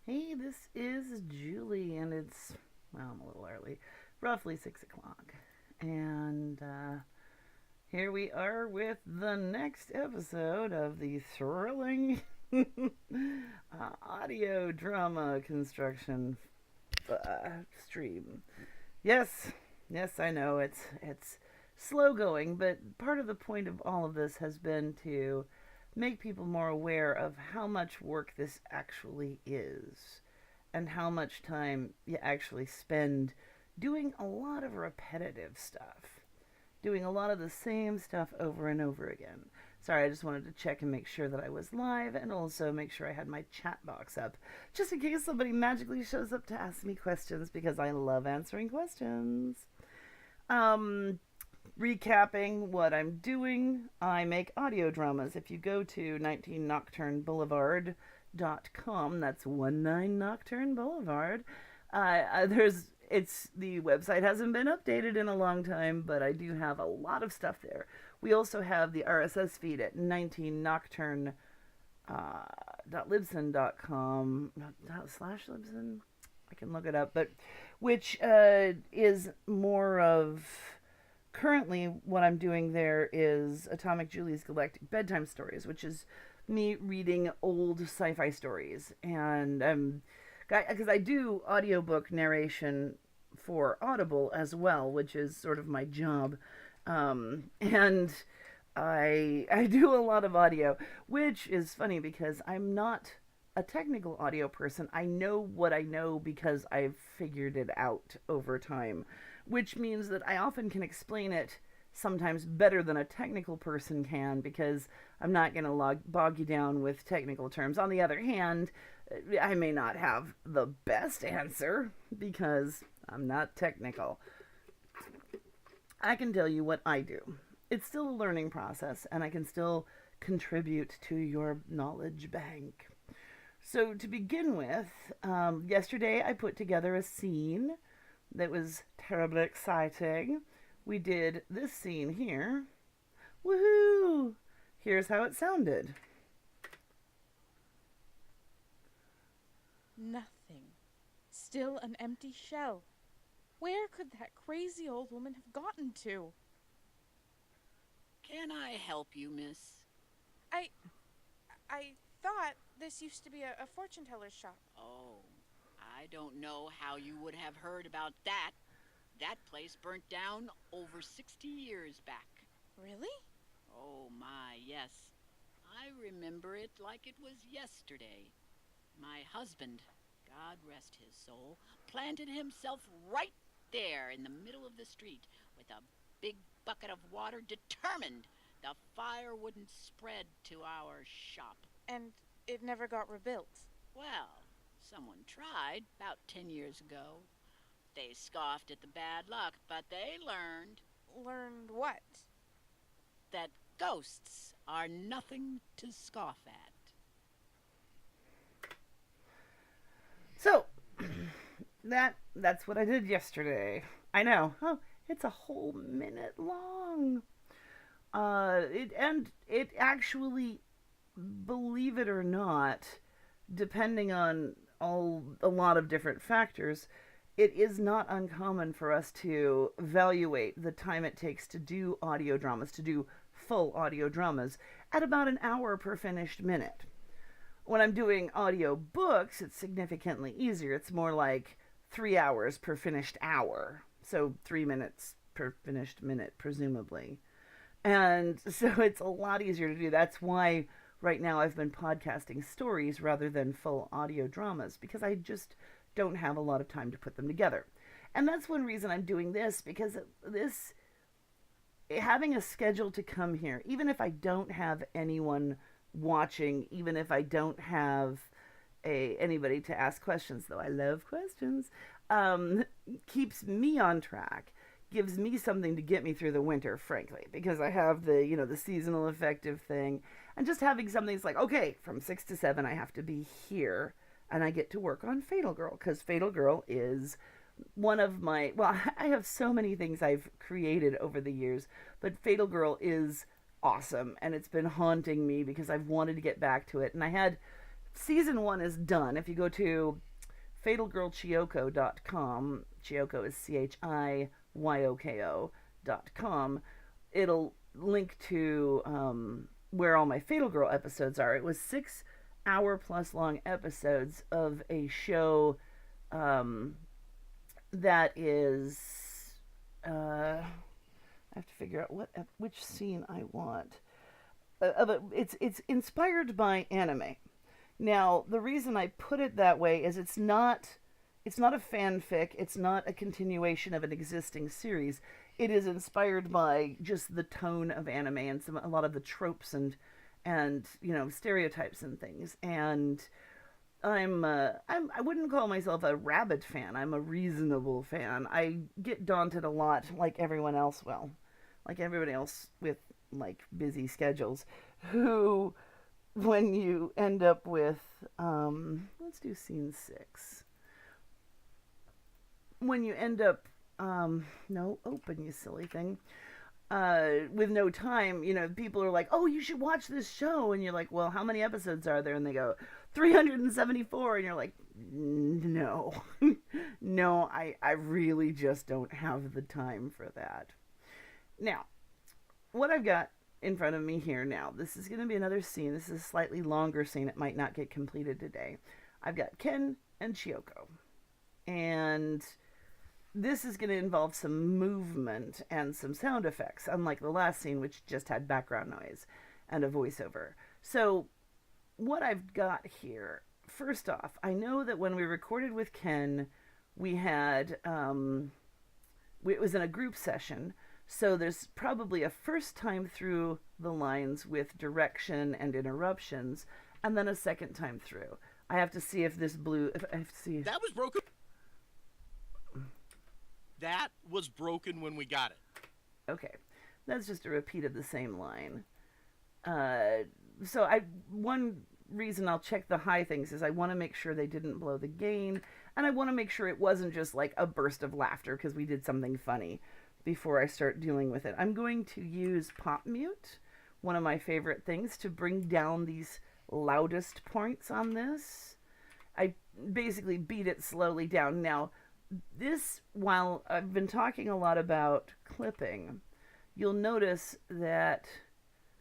Hey, this is Julie, and well, I'm a little early, roughly 6 o'clock. And here we are with the next episode of the thrilling audio drama construction stream. Yes, yes, I know it's slow going, but part of the point of all of this has been to make people more aware of how much work this actually is and how much time you actually spend doing a lot of repetitive stuff, doing a lot of the same stuff over and over again. Sorry, I just wanted to check and make sure that I was live and also make sure I had my chat box up just in case somebody magically shows up to ask me questions because I love answering questions. Um, Recapping what I'm doing, I make audio dramas. If you go to 19 Nocturne Boulevard.com, that's 19 Nocturne Boulevard. There's it's the website hasn't been updated in a long time, but I do have a lot of stuff there. We also have the RSS feed at 19 Nocturne .libsyn.com slash libsyn. I can look it up, but which is more of currently what I'm doing there is Atomic Julie's Galactic Bedtime Stories, which is me reading old sci-fi stories. And because I do audiobook narration for Audible as well, which is sort of my job. And I do a lot of audio, which is funny because I'm not a technical audio person. I know what I know because I've figured it out over time, which means that I often can explain it sometimes better than a technical person can because I'm not going to bog you down with technical terms. On the other hand, I may not have the best answer because I'm not technical. I can tell you what I do. It's still a learning process, and I can still contribute to your knowledge bank. So, to begin with, yesterday I put together a scene that was terribly exciting. We did this scene here. Woohoo! Here's how it sounded. Nothing. Still an empty shell. Where could that crazy old woman have gotten to? Can I help you, miss? I. I thought this used to be a fortune teller's shop. Oh, I don't know how you would have heard about that. That place burnt down over 60 years back. Really? Oh, my, yes. I remember it like it was yesterday. My husband, God rest his soul, planted himself right there in the middle of the street with a big bucket of water, determined the fire wouldn't spread to our shop. And it never got rebuilt. Well, someone tried about 10 years ago. They scoffed at the bad luck, but they learned. Learned what? That ghosts are nothing to scoff at. So, that's what I did yesterday. I know. Oh, it's a whole minute long. It actually, believe it or not, depending on a lot of different factors, it is not uncommon for us to evaluate the time it takes to do audio dramas, to do full audio dramas, at about an hour per finished minute. When I'm doing audio books, it's significantly easier. It's more like 3 hours per finished hour. So 3 minutes per finished minute, presumably. And so it's a lot easier to do. That's why right now I've been podcasting stories rather than full audio dramas, because I just don't have a lot of time to put them together. And that's one reason I'm doing this, because this, having a schedule to come here, even if I don't have anyone watching, even if I don't have anybody to ask questions, though I love questions, keeps me on track, gives me something to get me through the winter, frankly, because I have the seasonal affective thing, and just having something that's like, okay, from 6 to 7 I have to be here, and I get to work on Fatal Girl, because Fatal Girl is one of my, well, I have so many things I've created over the years, but Fatal Girl is awesome, and it's been haunting me because I've wanted to get back to it, and I had season 1 is done. If you go to fatalgirlchiyoko.com, Chiyoko is CHIYOKO.com, it'll link to where all my Fatal Girl episodes are. It was 6 hour plus long episodes of a show um, that is. I have to figure out which scene I want. It's inspired by anime. Now, the reason I put it that way is it's not a fanfic, it's not a continuation of an existing series. It is inspired by just the tone of anime and a lot of the tropes and stereotypes and things. And I wouldn't call myself a rabid fan. I'm a reasonable fan. I get daunted a lot, like everyone else will, like everybody else with like busy schedules, who when you end up with let's do scene 6. When you end up no, open, you silly thing. With no time, people are like, oh, you should watch this show. And you're like, well, how many episodes are there? And they go, 374. And you're like, no. No, I really just don't have the time for that. Now, what I've got in front of me here now, this is going to be another scene. This is a slightly longer scene. It might not get completed today. I've got Ken and Chiyoko. And this is going to involve some movement and some sound effects, unlike the last scene, which just had background noise and a voiceover. So what I've got here, first off, I know that when we recorded with Ken, we had, it was in a group session, so there's probably a first time through the lines with direction and interruptions, and then a second time through. I have to see if this blue, if I have to see. That was broken. That was broken when we got it. Okay, that's just a repeat of the same line. One reason I'll check the high things is I want to make sure they didn't blow the gain, and I want to make sure it wasn't just like a burst of laughter because we did something funny before I start dealing with it. I'm going to use pop mute, one of my favorite things, to bring down these loudest points on this. I basically beat it slowly down. Now, this, while I've been talking a lot about clipping, you'll notice that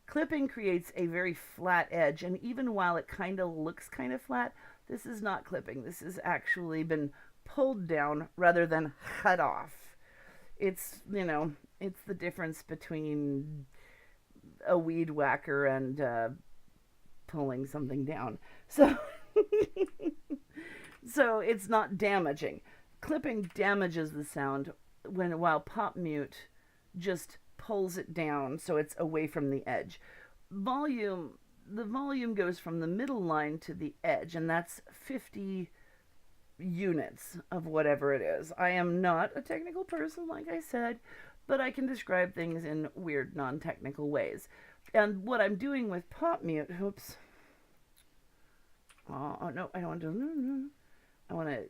clipping creates a very flat edge, and even while it kind of looks kind of flat, this is not clipping. This has actually been pulled down rather than cut off. It's, it's the difference between a weed whacker and pulling something down. So, so it's not damaging. Clipping damages the sound while pop mute just pulls it down so it's away from the edge. The volume goes from the middle line to the edge, and that's 50 units of whatever it is. I am not a technical person, like I said, but I can describe things in weird, non-technical ways. And what I'm doing with pop mute, oops. Oh, no, I don't want to.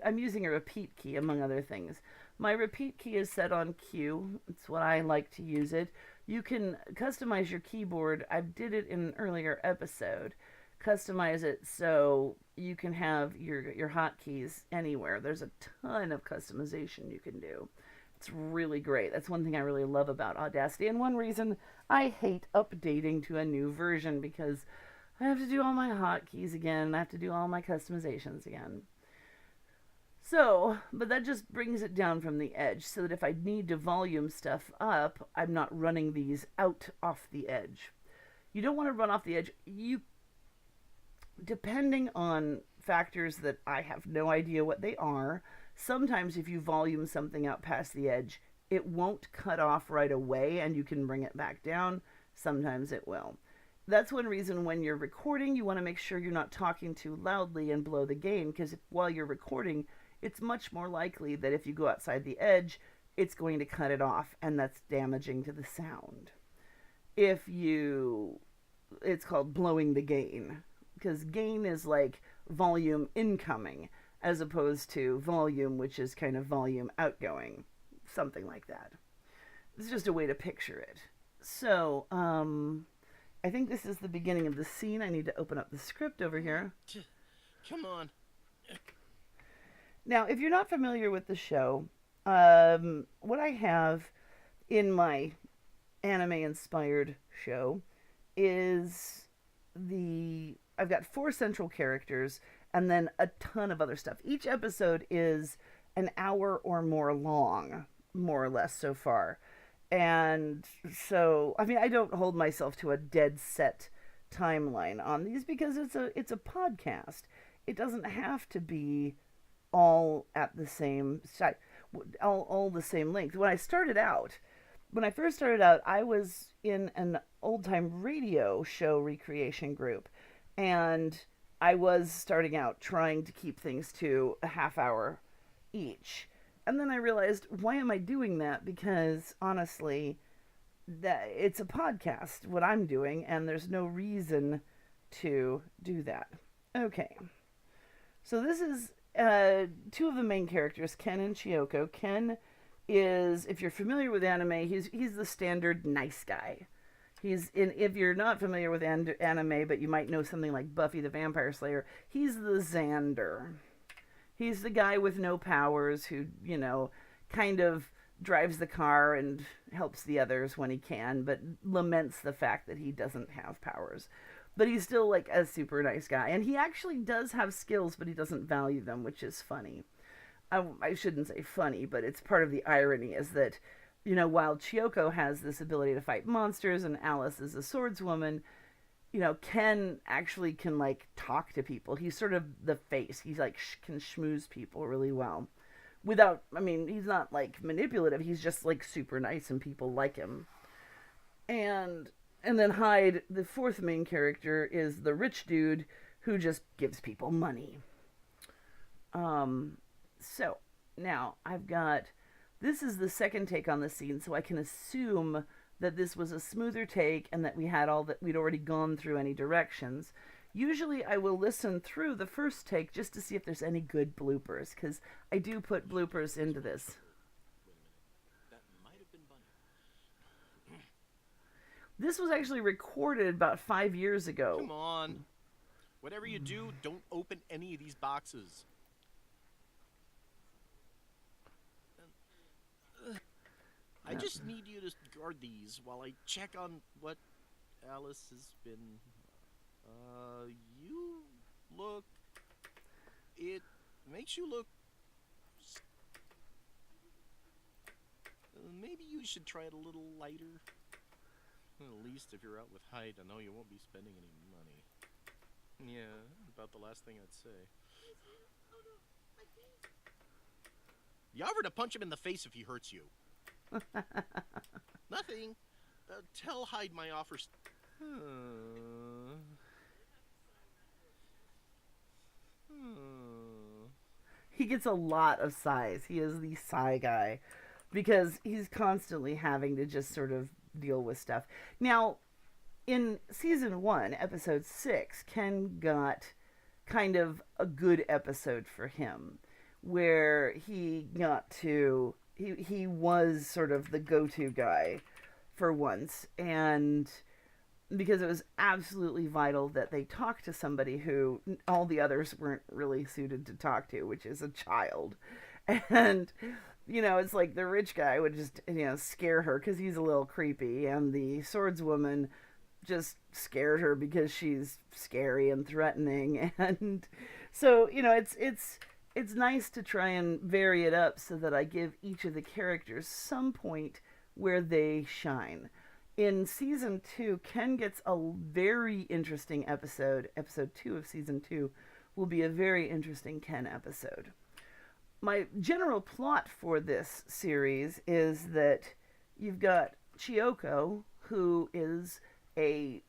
I'm using a repeat key, among other things. My repeat key is set on Q. It's what I like to use it. You can customize your keyboard. I did it in an earlier episode. Customize it so you can have your hotkeys anywhere. There's a ton of customization you can do. It's really great. That's one thing I really love about Audacity, and one reason I hate updating to a new version, because I have to do all my hotkeys again. I have to do all my customizations again. So, but that just brings it down from the edge, so that if I need to volume stuff up, I'm not running these out off the edge. You don't want to run off the edge. Depending on factors that I have no idea what they are, sometimes if you volume something out past the edge, it won't cut off right away and you can bring it back down. Sometimes it will. That's one reason when you're recording, you want to make sure you're not talking too loudly and blow the gain, because while you're recording, it's much more likely that if you go outside the edge, it's going to cut it off, and that's damaging to the sound. It's called blowing the gain, because gain is like volume incoming, as opposed to volume, which is kind of volume outgoing, something like that. It's just a way to picture it. So, I think this is the beginning of the scene. I need to open up the script over here. Come on. Now, if you're not familiar with the show, what I have in my anime-inspired show is I've got 4 central characters and then a ton of other stuff. Each episode is an hour or more long, more or less so far. And so, I mean, I don't hold myself to a dead set timeline on these because it's a podcast. It doesn't have to be all at the same all the same length. When I first started out, I was in an old time radio show recreation group, and I was starting out trying to keep things to a half hour each. And then I realized, why am I doing that? Because honestly, that it's a podcast, what I'm doing, and there's no reason to do that. Okay. So this is 2 of the main characters, Ken and Chiyoko. Ken is, if you're familiar with anime, he's the standard nice guy. If you're not familiar with anime, but you might know something like Buffy the Vampire Slayer, he's the Xander. He's the guy with no powers who, kind of drives the car and helps the others when he can, but laments the fact that he doesn't have powers. But he's still like a super nice guy. And he actually does have skills, but he doesn't value them, which is funny. I shouldn't say funny, but it's part of the irony is that, while Chiyoko has this ability to fight monsters and Alice is a swordswoman, Ken actually can like talk to people. He's sort of the face. He's like can schmooze people really well. He's not like manipulative. He's just like super nice and people like him. And then Hyde, the 4th main character, is the rich dude who just gives people money. So now this is the second take on the scene, so I can assume that this was a smoother take and that we'd already gone through any directions. Usually I will listen through the first take just to see if there's any good bloopers, because I do put bloopers into this. That might have been Bunny. This was actually recorded about 5 years ago. Come on. Whatever you do, don't open any of these boxes. I just need you to guard these while I check on what Alice has been. It makes you look. Maybe you should try it a little lighter. At least if you're out with Hyde, I know you won't be spending any money. Yeah, about the last thing I'd say. You offer to punch him in the face if he hurts you. Nothing. Tell Hyde my offers. He gets a lot of sighs. He is the sigh guy because he's constantly having to just sort of deal with stuff. Now, in season 1, episode 6, Ken got kind of a good episode for him where he was sort of the go-to guy for once, and because it was absolutely vital that they talk to somebody who all the others weren't really suited to talk to, which is a child. And it's like the rich guy would just scare her because he's a little creepy, and the swordswoman just scared her because she's scary and threatening. And so it's nice to try and vary it up so that I give each of the characters some point where they shine. In season 2, Ken gets a very interesting episode. Episode 2 of season 2 will be a very interesting Ken episode. My general plot for this series is that you've got Chiyoko, who is a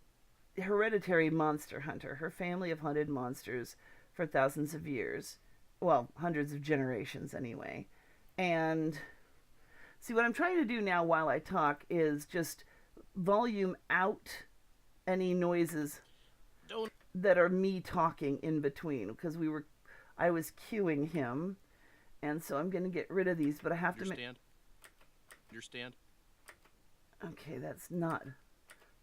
hereditary monster hunter. Her family have hunted monsters for thousands of years. Well, hundreds of generations anyway. And see, what I'm trying to do now while I talk is just volume out any noises that are me talking in between, because I was cueing him, and so I'm going to get rid of these, but I have Your stand. Okay, that's not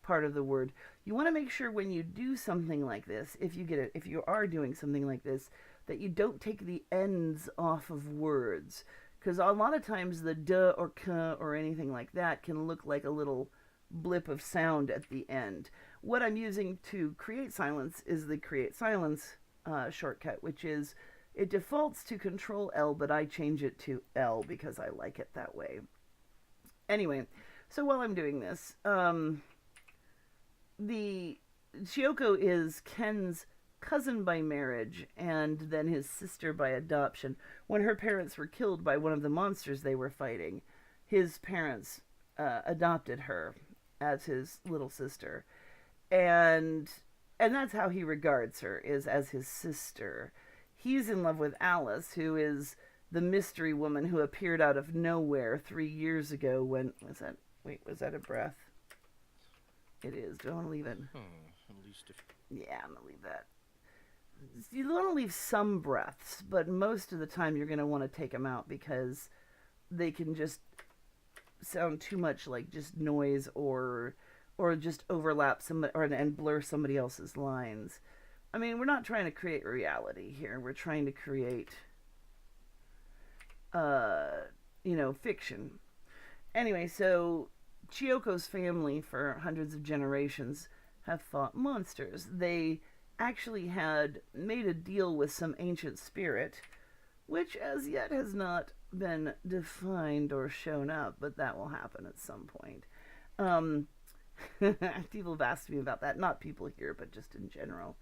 part of the word. You want to make sure when you do something like this, if you are doing something like this, that you don't take the ends off of words. Because a lot of times the duh or k or anything like that can look like a little blip of sound at the end. What I'm using to create silence is the create silence shortcut, which is, it defaults to Control L, but I change it to L because I like it that way. Anyway, so while I'm doing this, the Chiyoko is Ken's cousin by marriage and then his sister by adoption. When her parents were killed by one of the monsters they were fighting, his parents adopted her as his little sister, and that's how he regards her, is as his sister. He's in love with Alice, who is the mystery woman who appeared out of nowhere 3 years ago. When was that? Wait, was that a breath? It is. Do I want to leave it? At least if... Yeah, I'm gonna leave that. You want to leave some breaths, but most of the time you're going to want to take them out because they can just sound too much like just noise, or just overlap somebody, and blur somebody else's lines. I mean, we're not trying to create reality here. We're trying to create, fiction. Anyway, so Chiyoko's family for hundreds of generations have fought monsters. They actually had made a deal with some ancient spirit, which as yet has not been defined or shown up, but that will happen at some point. People have asked me about that, not people here, but just in general.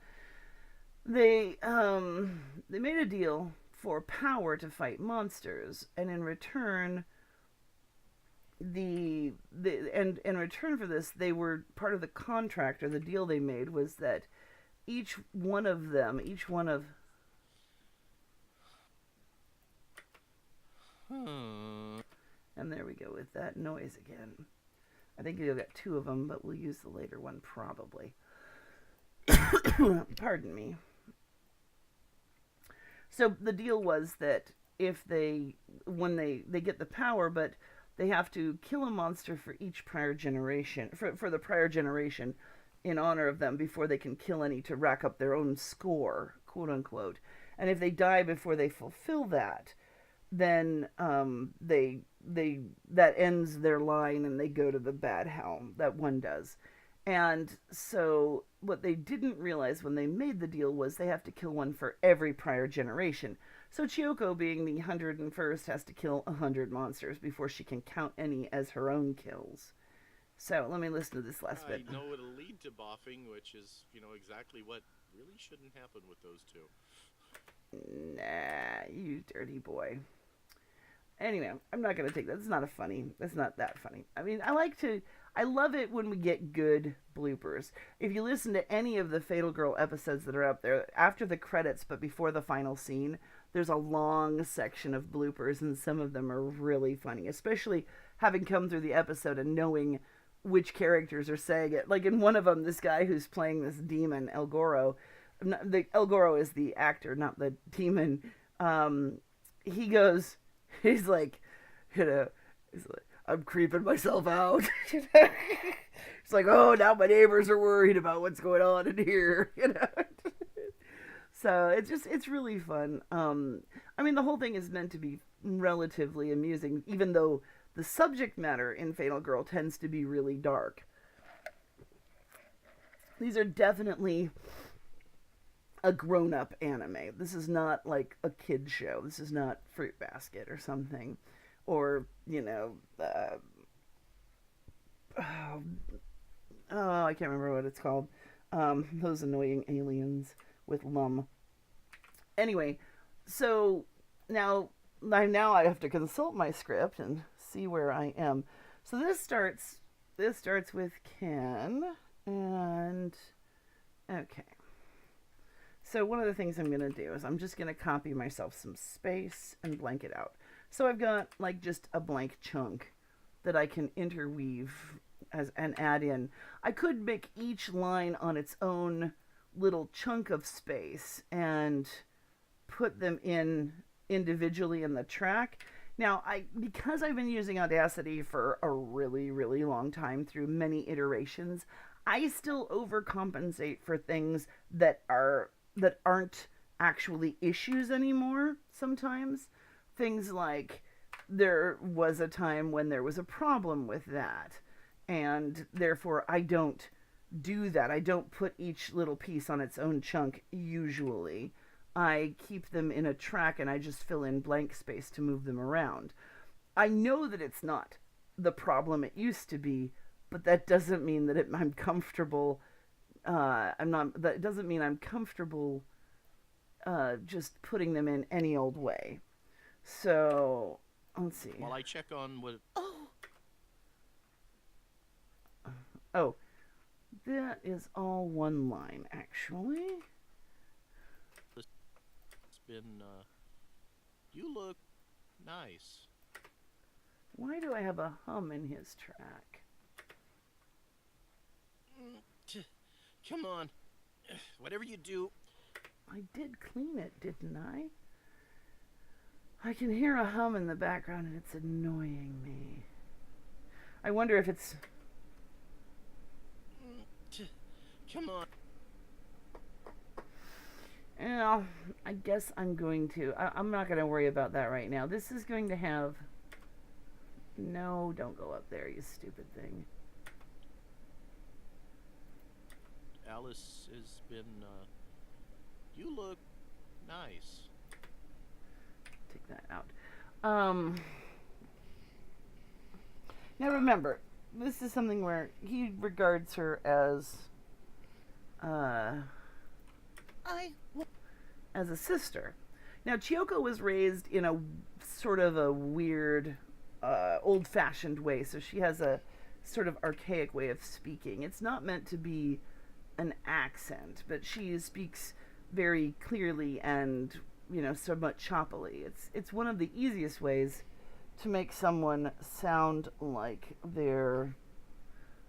They made a deal for power to fight monsters, and in return, in return for this, they were part of the contract, or the deal they made was that each one of and there we go with that noise again. I think you'll get 2 of them, but we'll use the later one probably. Pardon me. So the deal was that when they get the power, but they have to kill a monster for each prior generation, for the prior generation, in honor of them, before they can kill any to rack up their own score, quote unquote. And if they die before they fulfill that, then that ends their line and they go to the bad helm. That one does. And so what they didn't realize when they made the deal was they have to kill one for every prior generation. So Chiyoko, being the 101st, has to kill 100 monsters before she can count any as her own kills. So let me listen to this last bit. I know it'll lead to boffing, which is, exactly what really shouldn't happen with those two. Nah, you dirty boy. Anyway, I'm not going to take that. It's not that funny. I mean, I love it when we get good bloopers. If you listen to any of the Fatal Girl episodes that are up there, after the credits but before the final scene, there's a long section of bloopers, and some of them are really funny, especially having come through the episode and knowing which characters are saying it. Like in one of them, this guy who's playing this demon, El Goro, El Goro is the actor, not the demon. He's like, I'm creeping myself out. It's like, oh, now my neighbors are worried about what's going on in here, So it's really fun. I mean, the whole thing is meant to be relatively amusing, even though the subject matter in Fatal Girl tends to be really dark. These are definitely a grown-up anime. This is not like a kid show. This is not Fruit Basket or something. Or, I can't remember what it's called. Those annoying aliens with Lum. Anyway, so now I have to consult my script and see where I am. So this starts with Ken, and okay. So one of the things I'm going to do is I'm just going to copy myself some space and blank it out. So I've got like just a blank chunk that I can interweave and add in. I could make each line on its own little chunk of space and put them in individually in the track. Now, because I've been using Audacity for a really, really long time through many iterations, I still overcompensate for things that aren't actually issues anymore sometimes. Things like there was a time when there was a problem with that, and therefore I don't do that. I don't put each little piece on its own chunk usually. I keep them in a track and I just fill in blank space to move them around. I know that it's not the problem it used to be, but that doesn't mean that I'm comfortable. I'm not. That doesn't mean I'm comfortable just putting them in any old way. So let's see. While I check on what. Oh, that is all one line actually. It's been. You look nice. Why do I have a hum in his track? Come on. Whatever you do. I did clean it, didn't I? I can hear a hum in the background and it's annoying me. I wonder if it's... Come on. Well, I guess I'm going to... I'm not going to worry about that right now. This is going to have... No, don't go up there, you stupid thing. Alice has been, you look nice. Take that out. Now remember, this is something where he regards her as, as a sister. Now, Chiyoko was raised in a sort of a weird, old-fashioned way, so she has a sort of archaic way of speaking. It's not meant to be an accent, but she speaks very clearly and, somewhat choppily. It's one of the easiest ways to make someone sound like they're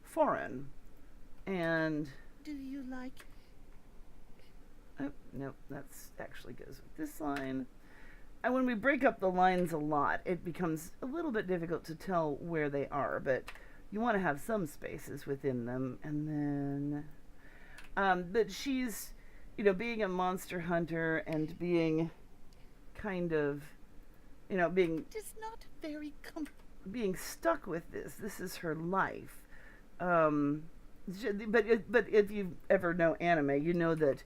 foreign. And Do you like... oh, no, that's actually goes with this line. And when we break up the lines a lot, it becomes a little bit difficult to tell where they are, but you want to have some spaces within them. And then but she's, being a monster hunter and being kind of, being It is not very being stuck with this. This is her life. But if you ever know anime, you know that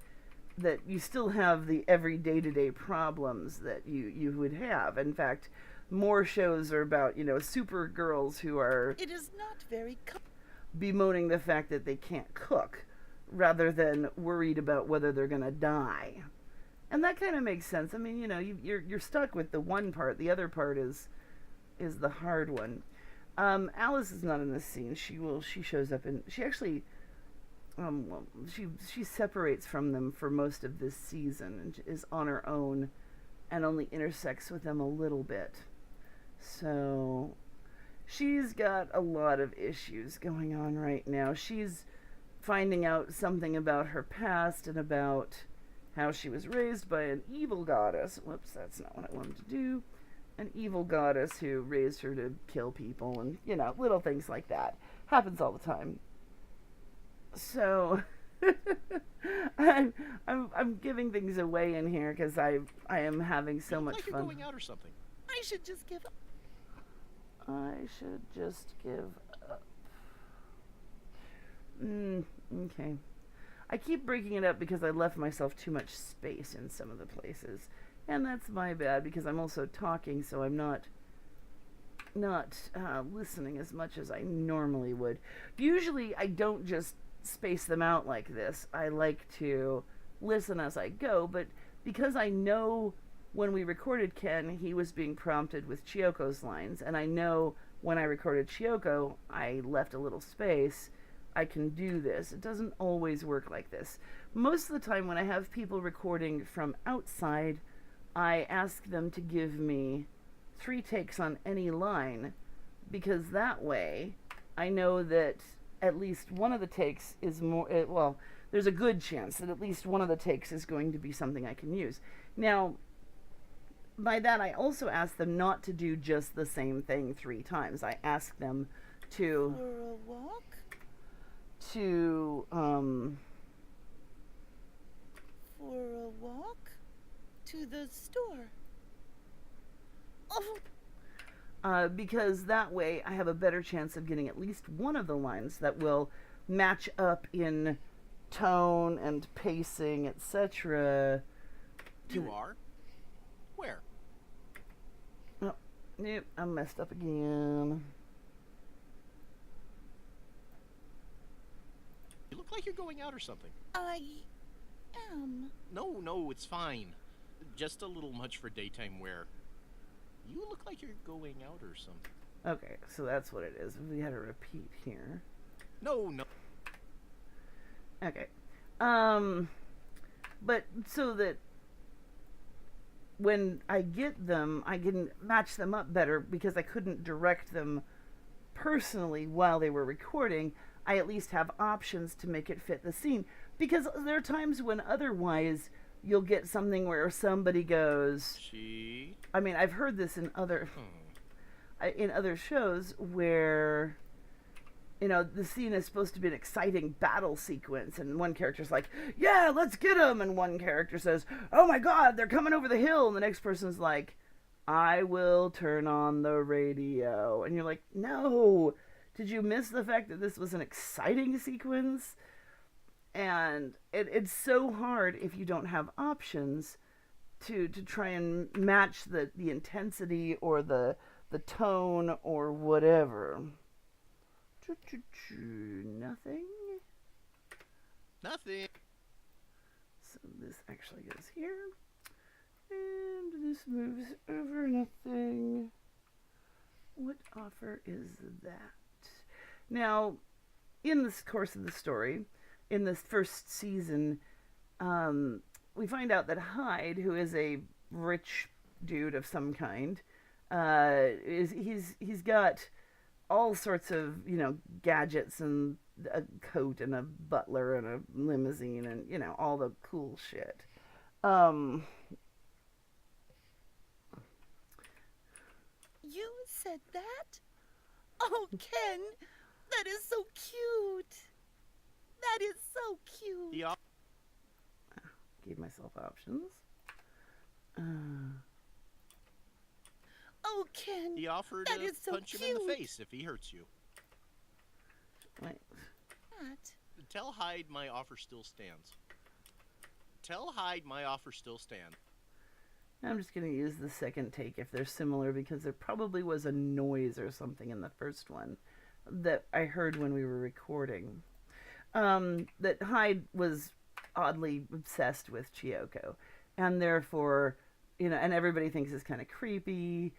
you still have the every day-to-day problems that you would have. In fact, more shows are about, super girls who are It is not very bemoaning the fact that they can't cook rather than worried about whether they're going to die. And that kind of makes sense. I mean, you're stuck with the one part. The other part is the hard one. Alice is not in this scene. She shows up and she actually she separates from them for most of this season and is on her own and only intersects with them a little bit. So she's got a lot of issues going on right now. She's finding out something about her past and about how she was raised by an evil goddess. Whoops, that's not what I wanted to do. An evil goddess who raised her to kill people and, little things like that. Happens all the time. So I'm giving things away in here because I am having so much like fun. You're going out or something. I should just give up. I should just give up. Okay. I keep breaking it up because I left myself too much space in some of the places. And that's my bad because I'm also talking, so I'm not listening as much as I normally would. Usually I don't just space them out like this. I like to listen as I go, but because I know when we recorded Ken, he was being prompted with Chiyoko's lines, and I know when I recorded Chiyoko, I left a little space. I can do this. It doesn't always work like this. Most of the time when I have people recording from outside, I ask them to give me 3 takes on any line, because that way I know that at least one of the takes is more, well, there's a good chance that at least one of the takes is going to be something I can use. Now, by that I also ask them not to do just the same thing 3 times. I ask them to For a walk? to For a walk? To the store. Oh, because that way I have a better chance of getting at least one of the lines that will match up in tone and pacing, etc. You are? Where? Oh, nope, I messed up again. You look like you're going out or something. I am. No, it's fine. Just a little much for daytime wear. You look like you're going out or something. Okay, so that's what it is. We had a repeat here. No. Okay. But so that when I get them, I can match them up better because I couldn't direct them personally while they were recording. I at least have options to make it fit the scene. Because there are times when otherwise you'll get something where somebody goes, She. I mean, I've heard this in other shows where, you know, the scene is supposed to be an exciting battle sequence, and one character's like, yeah, let's get them, and one character says, oh my god, they're coming over the hill, and the next person's like, I will turn on the radio. And you're like, no, did you miss the fact that this was an exciting sequence? And it's so hard if you don't have options to try and match the intensity or the tone or whatever. Nothing. Nothing. So this actually goes here. And this moves over. Nothing. What offer is that? Now, in this course of the story, in this first season, we find out that Hyde, who is a rich dude of some kind, he's got all sorts of, you know, gadgets and a coat and a butler and a limousine and, you know, all the cool shit. You said that? Oh, Ken, that is so cute. That is so cute. The Gave myself options. Oh, Ken, He offered that to is so punch him cute. in the face if he hurts you. Wait. What? Tell Hyde my offer still stands. Tell Hyde my offer still stands. I'm just going to use the second take if they're similar, because there probably was a noise or something in the first one that I heard when we were recording. That Hyde was oddly obsessed with Chiyoko, and therefore, you know, and everybody thinks it's kind of creepy.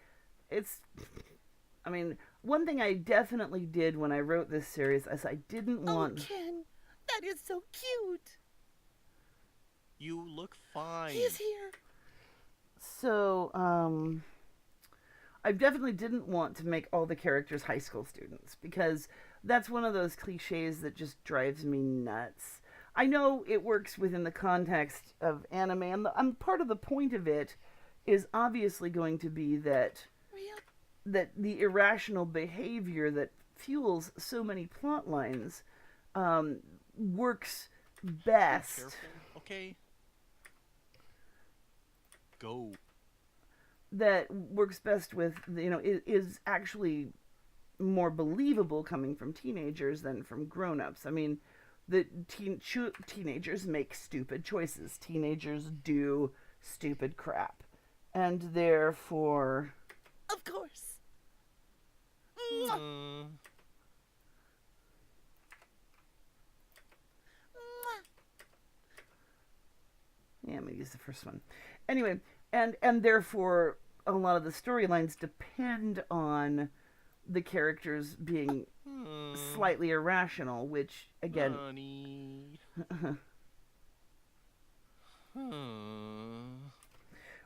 I mean, one thing I definitely did when I wrote this series is I didn't want... Oh, Ken, that is so cute. You look fine. He's here. So, I definitely didn't want to make all the characters high school students, because that's one of those cliches that just drives me nuts. I know it works within the context of anime, and part of the point of it is obviously going to be that the irrational behavior that fuels so many plot lines works best. Careful, okay? Go. That works best with, you know, is actually more believable coming from teenagers than from grown-ups. I mean, the teenagers make stupid choices. Teenagers do stupid crap. And therefore... Of course. Uh, Mwah. Yeah, I'm going to use the first one. Anyway, and therefore, a lot of the storylines depend on the characters being slightly irrational, which, again... Honey.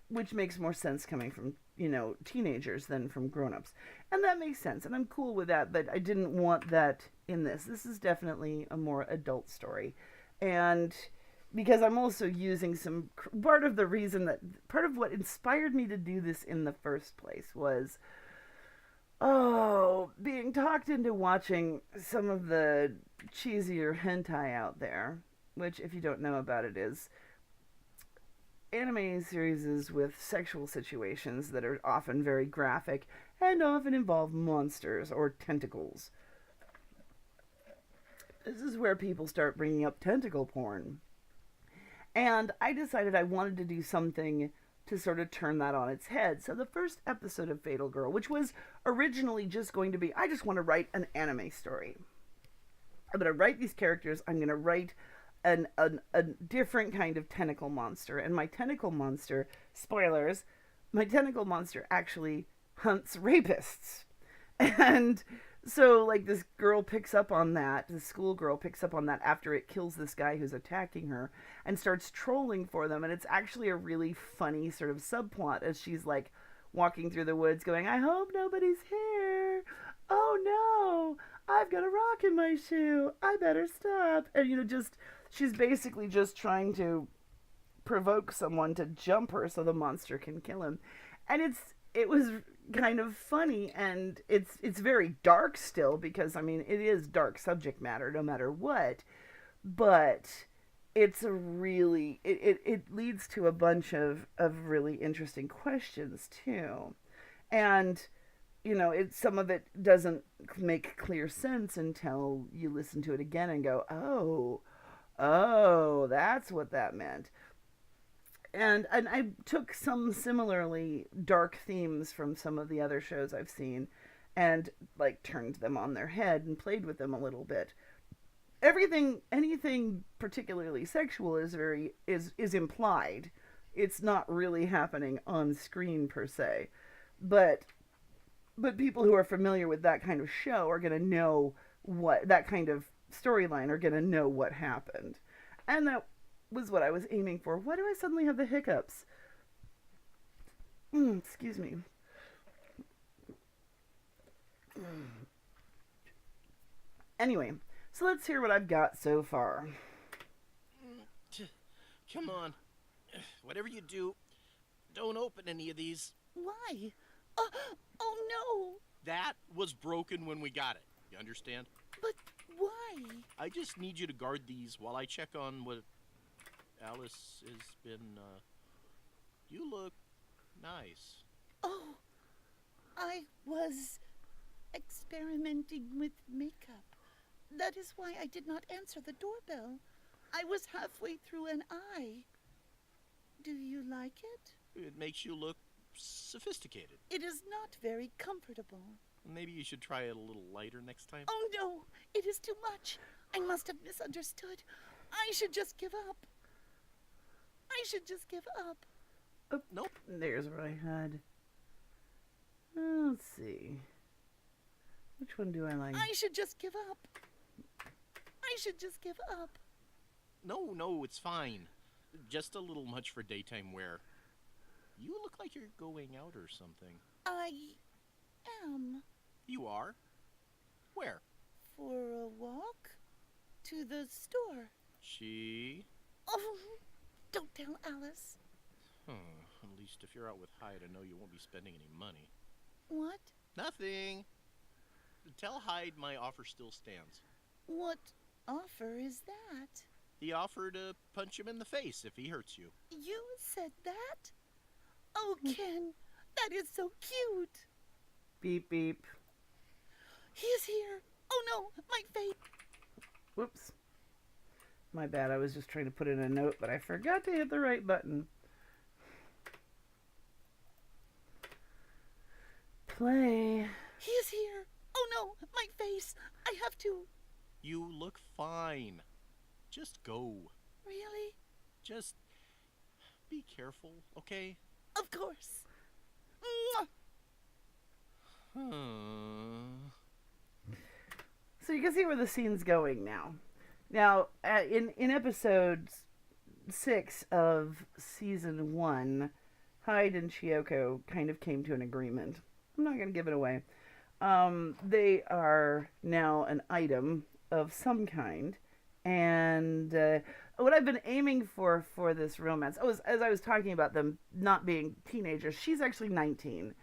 which makes more sense coming from, you know, teenagers than from grown-ups. And that makes sense, and I'm cool with that, but I didn't want that in this. This is definitely a more adult story. And because I'm also using some... Part of what inspired me to do this in the first place was... Oh, being talked into watching some of the cheesier hentai out there, which, if you don't know about it, is anime series with sexual situations that are often very graphic and often involve monsters or tentacles. This is where people start bringing up tentacle porn. And I decided I wanted to do something to sort of turn that on its head. So the first episode of Fatal Girl, which was originally just going to be, I just want to write an anime story. I'm going to write these characters. I'm going to write a different kind of tentacle monster. And my tentacle monster, spoilers, my tentacle monster actually hunts rapists. And so, like, this girl picks up on that, the schoolgirl picks up on that after it kills this guy who's attacking her and starts trolling for them. And it's actually a really funny sort of subplot as she's, like, walking through the woods going, I hope nobody's here. Oh, no. I've got a rock in my shoe. I better stop. And, you know, just, she's basically just trying to provoke someone to jump her so the monster can kill him. And it was kind of funny, and it's very dark still, because I mean it is dark subject matter no matter what, but it's a really it leads to a bunch of really interesting questions too. And you know, some of it doesn't make clear sense until you listen to it again and go, oh, that's what that meant. And I took some similarly dark themes from some of the other shows I've seen and like turned them on their head and played with them a little bit. Anything particularly sexual is implied. It's not really happening on screen per se. But people who are familiar with that kind of show are going to know what that kind of storyline are going to know what happened. And that was what I was aiming for. Why do I suddenly have the hiccups? Excuse me. Anyway, so let's hear what I've got so far. Come on. Whatever you do, don't open any of these. Why? Oh no! That was broken when we got it. You understand? But why? I just need you to guard these while I check on what Alice has been, you look nice. Oh, I was experimenting with makeup. That is why I did not answer the doorbell. I was halfway through an eye. Do you like it? It makes you look sophisticated. It is not very comfortable. Maybe you should try it a little lighter next time. Oh no, it is too much. I must have misunderstood. I should just give up. Oh, Nope. There's what I had. Let's see. Which one do I like? I should just give up. No, it's fine. Just a little much for daytime wear. You look like you're going out or something. I am. You are? Where? For a walk to the store. She? Oh, don't tell Alice. At least if you're out with Hyde, I know you won't be spending any money. What? Nothing. Tell Hyde my offer still stands. What offer is that? The offer to punch him in the face if he hurts you. You said that? Oh, Ken, that is so cute. Beep, beep. He is here. Oh no, my face. Whoops. My bad, I was just trying to put in a note, but I forgot to hit the right button. Play. He is here. Oh no, my face. I have to. You look fine. Just go. Really? Just be careful, okay? Of course. Mwah. So you can see where the scene's going now. Now, in episode 6 of season 1, Hyde and Chiyoko kind of came to an agreement. I'm not going to give it away. They are now an item of some kind. And what I've been aiming for this romance, as I was talking about them not being teenagers, she's actually 19.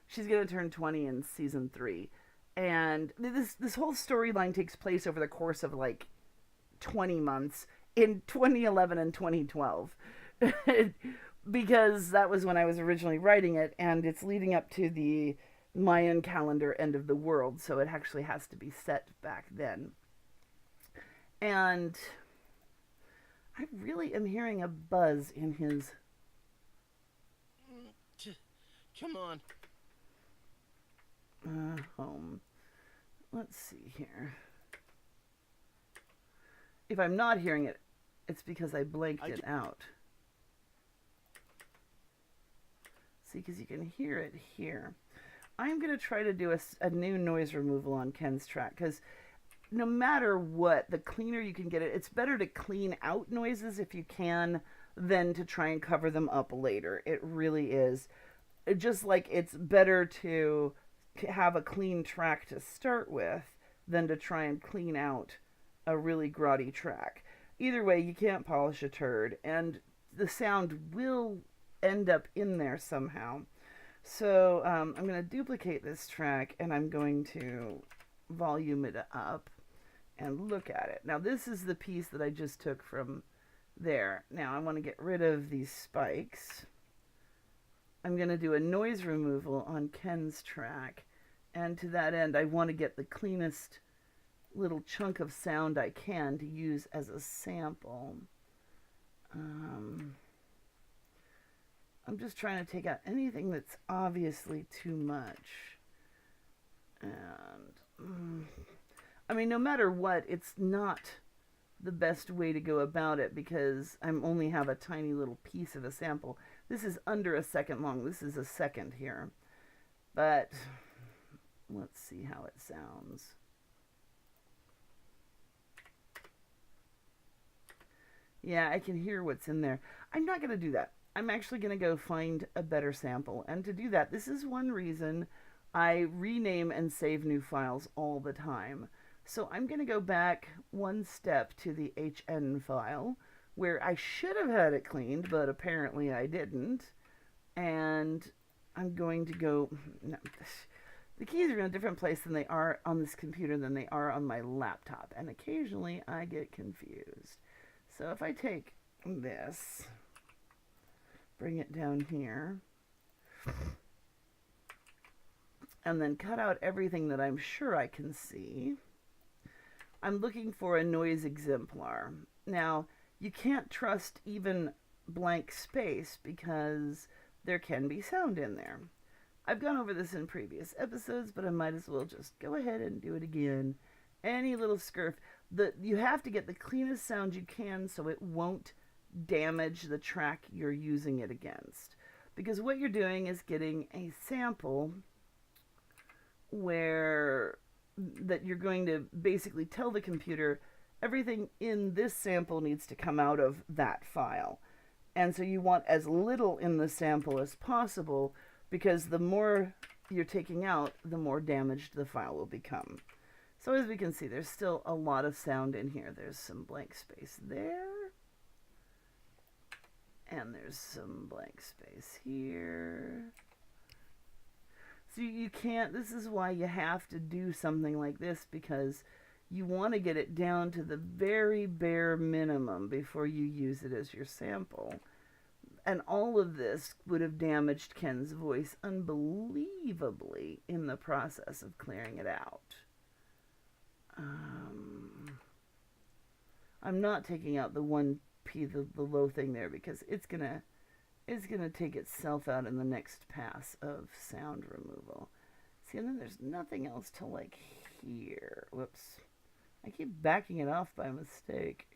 She's going to turn 20 in season 3. And this whole storyline takes place over the course of like 20 months in 2011 and 2012. Because that was when I was originally writing it, and it's leading up to the Mayan calendar end of the world, so it actually has to be set back then. And I really am hearing a buzz in his... Come on. Home. Let's see here. If I'm not hearing it, it's because I blanked it out. See, because you can hear it here. I'm going to try to do a new noise removal on Ken's track, because no matter what, the cleaner you can get it, it's better to clean out noises if you can than to try and cover them up later. It really is. Just like it's better to have a clean track to start with than to try and clean out a really grotty track. Either way, you can't polish a turd, and the sound will end up in there somehow. So I'm going to duplicate this track, and I'm going to volume it up and look at it. Now this is the piece that I just took from there. Now I want to get rid of these spikes. I'm going to do a noise removal on Ken's track, and to that end I want to get the cleanest little chunk of sound I can to use as a sample. I'm just trying to take out anything that's obviously too much. And I mean, no matter what, it's not the best way to go about it, because I only have a tiny little piece of a sample. This is under a second long. This is a second here. But let's see how it sounds. Yeah, I can hear what's in there. I'm not going to do that. I'm actually going to go find a better sample. And to do that, this is one reason I rename and save new files all the time. So I'm going to go back one step to the HN file, where I should have had it cleaned, but apparently I didn't. And I'm going to go... No, the keys are in a different place than they are on this computer than they are on my laptop. And occasionally I get confused. So if I take this, bring it down here, and then cut out everything that I'm sure I can see, I'm looking for a noise exemplar. Now, you can't trust even blank space because there can be sound in there. I've gone over this in previous episodes, but I might as well just go ahead and do it again. Any little scurf. You have to get the cleanest sound you can so it won't damage the track you're using it against. Because what you're doing is getting a sample that you're going to basically tell the computer everything in this sample needs to come out of that file. And so you want as little in the sample as possible, because the more you're taking out, the more damaged the file will become. So as we can see, there's still a lot of sound in here. There's some blank space there. And there's some blank space here. So you can't, this is why you have to do something like this, because you want to get it down to the very bare minimum before you use it as your sample. And all of this would have damaged Ken's voice unbelievably in the process of clearing it out. I'm not taking out the one P, the low thing there, because it's gonna take itself out in the next pass of sound removal. See, and then there's nothing else to like here. Whoops. I keep backing it off by mistake.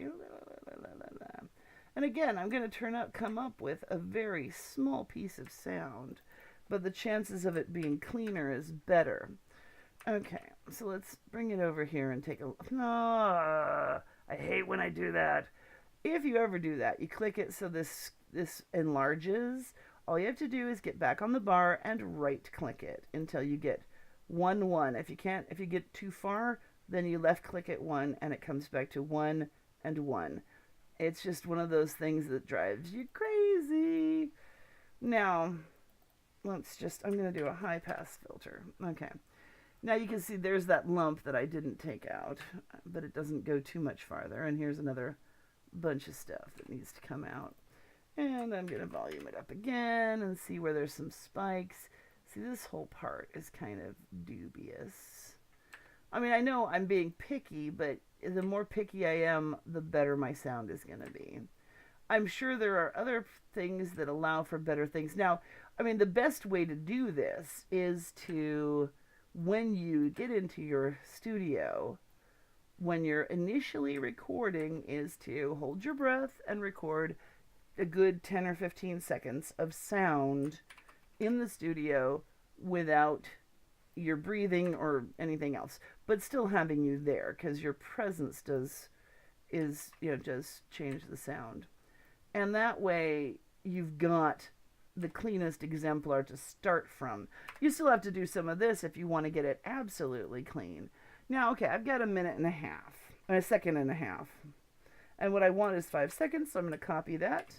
And again, I'm going to come up with a very small piece of sound, but the chances of it being cleaner is better. Okay, so let's bring it over here and take a look. No, I hate when I do that. If you ever do that, you click it so this enlarges. All you have to do is get back on the bar and right-click it until you get 1, 1. If you get too far, then you left-click it 1, and it comes back to 1 and 1. It's just one of those things that drives you crazy. Now, I'm going to do a high pass filter. Okay. Now you can see there's that lump that I didn't take out, but it doesn't go too much farther. And here's another bunch of stuff that needs to come out. And I'm going to volume it up again and see where there's some spikes. See, this whole part is kind of dubious. I mean, I know I'm being picky, but the more picky I am, the better my sound is going to be. I'm sure there are other things that allow for better things. Now, I mean, the best way to do this is to, when you get into your studio, when you're initially recording, is to hold your breath and record a good 10 or 15 seconds of sound in the studio without your breathing or anything else, but still having you there, because your presence does change the sound. And that way you've got the cleanest exemplar to start from. You still have to do some of this if you want to get it absolutely clean. Now, okay, I've got a second and a half. And what I want is 5 seconds, so I'm going to copy that.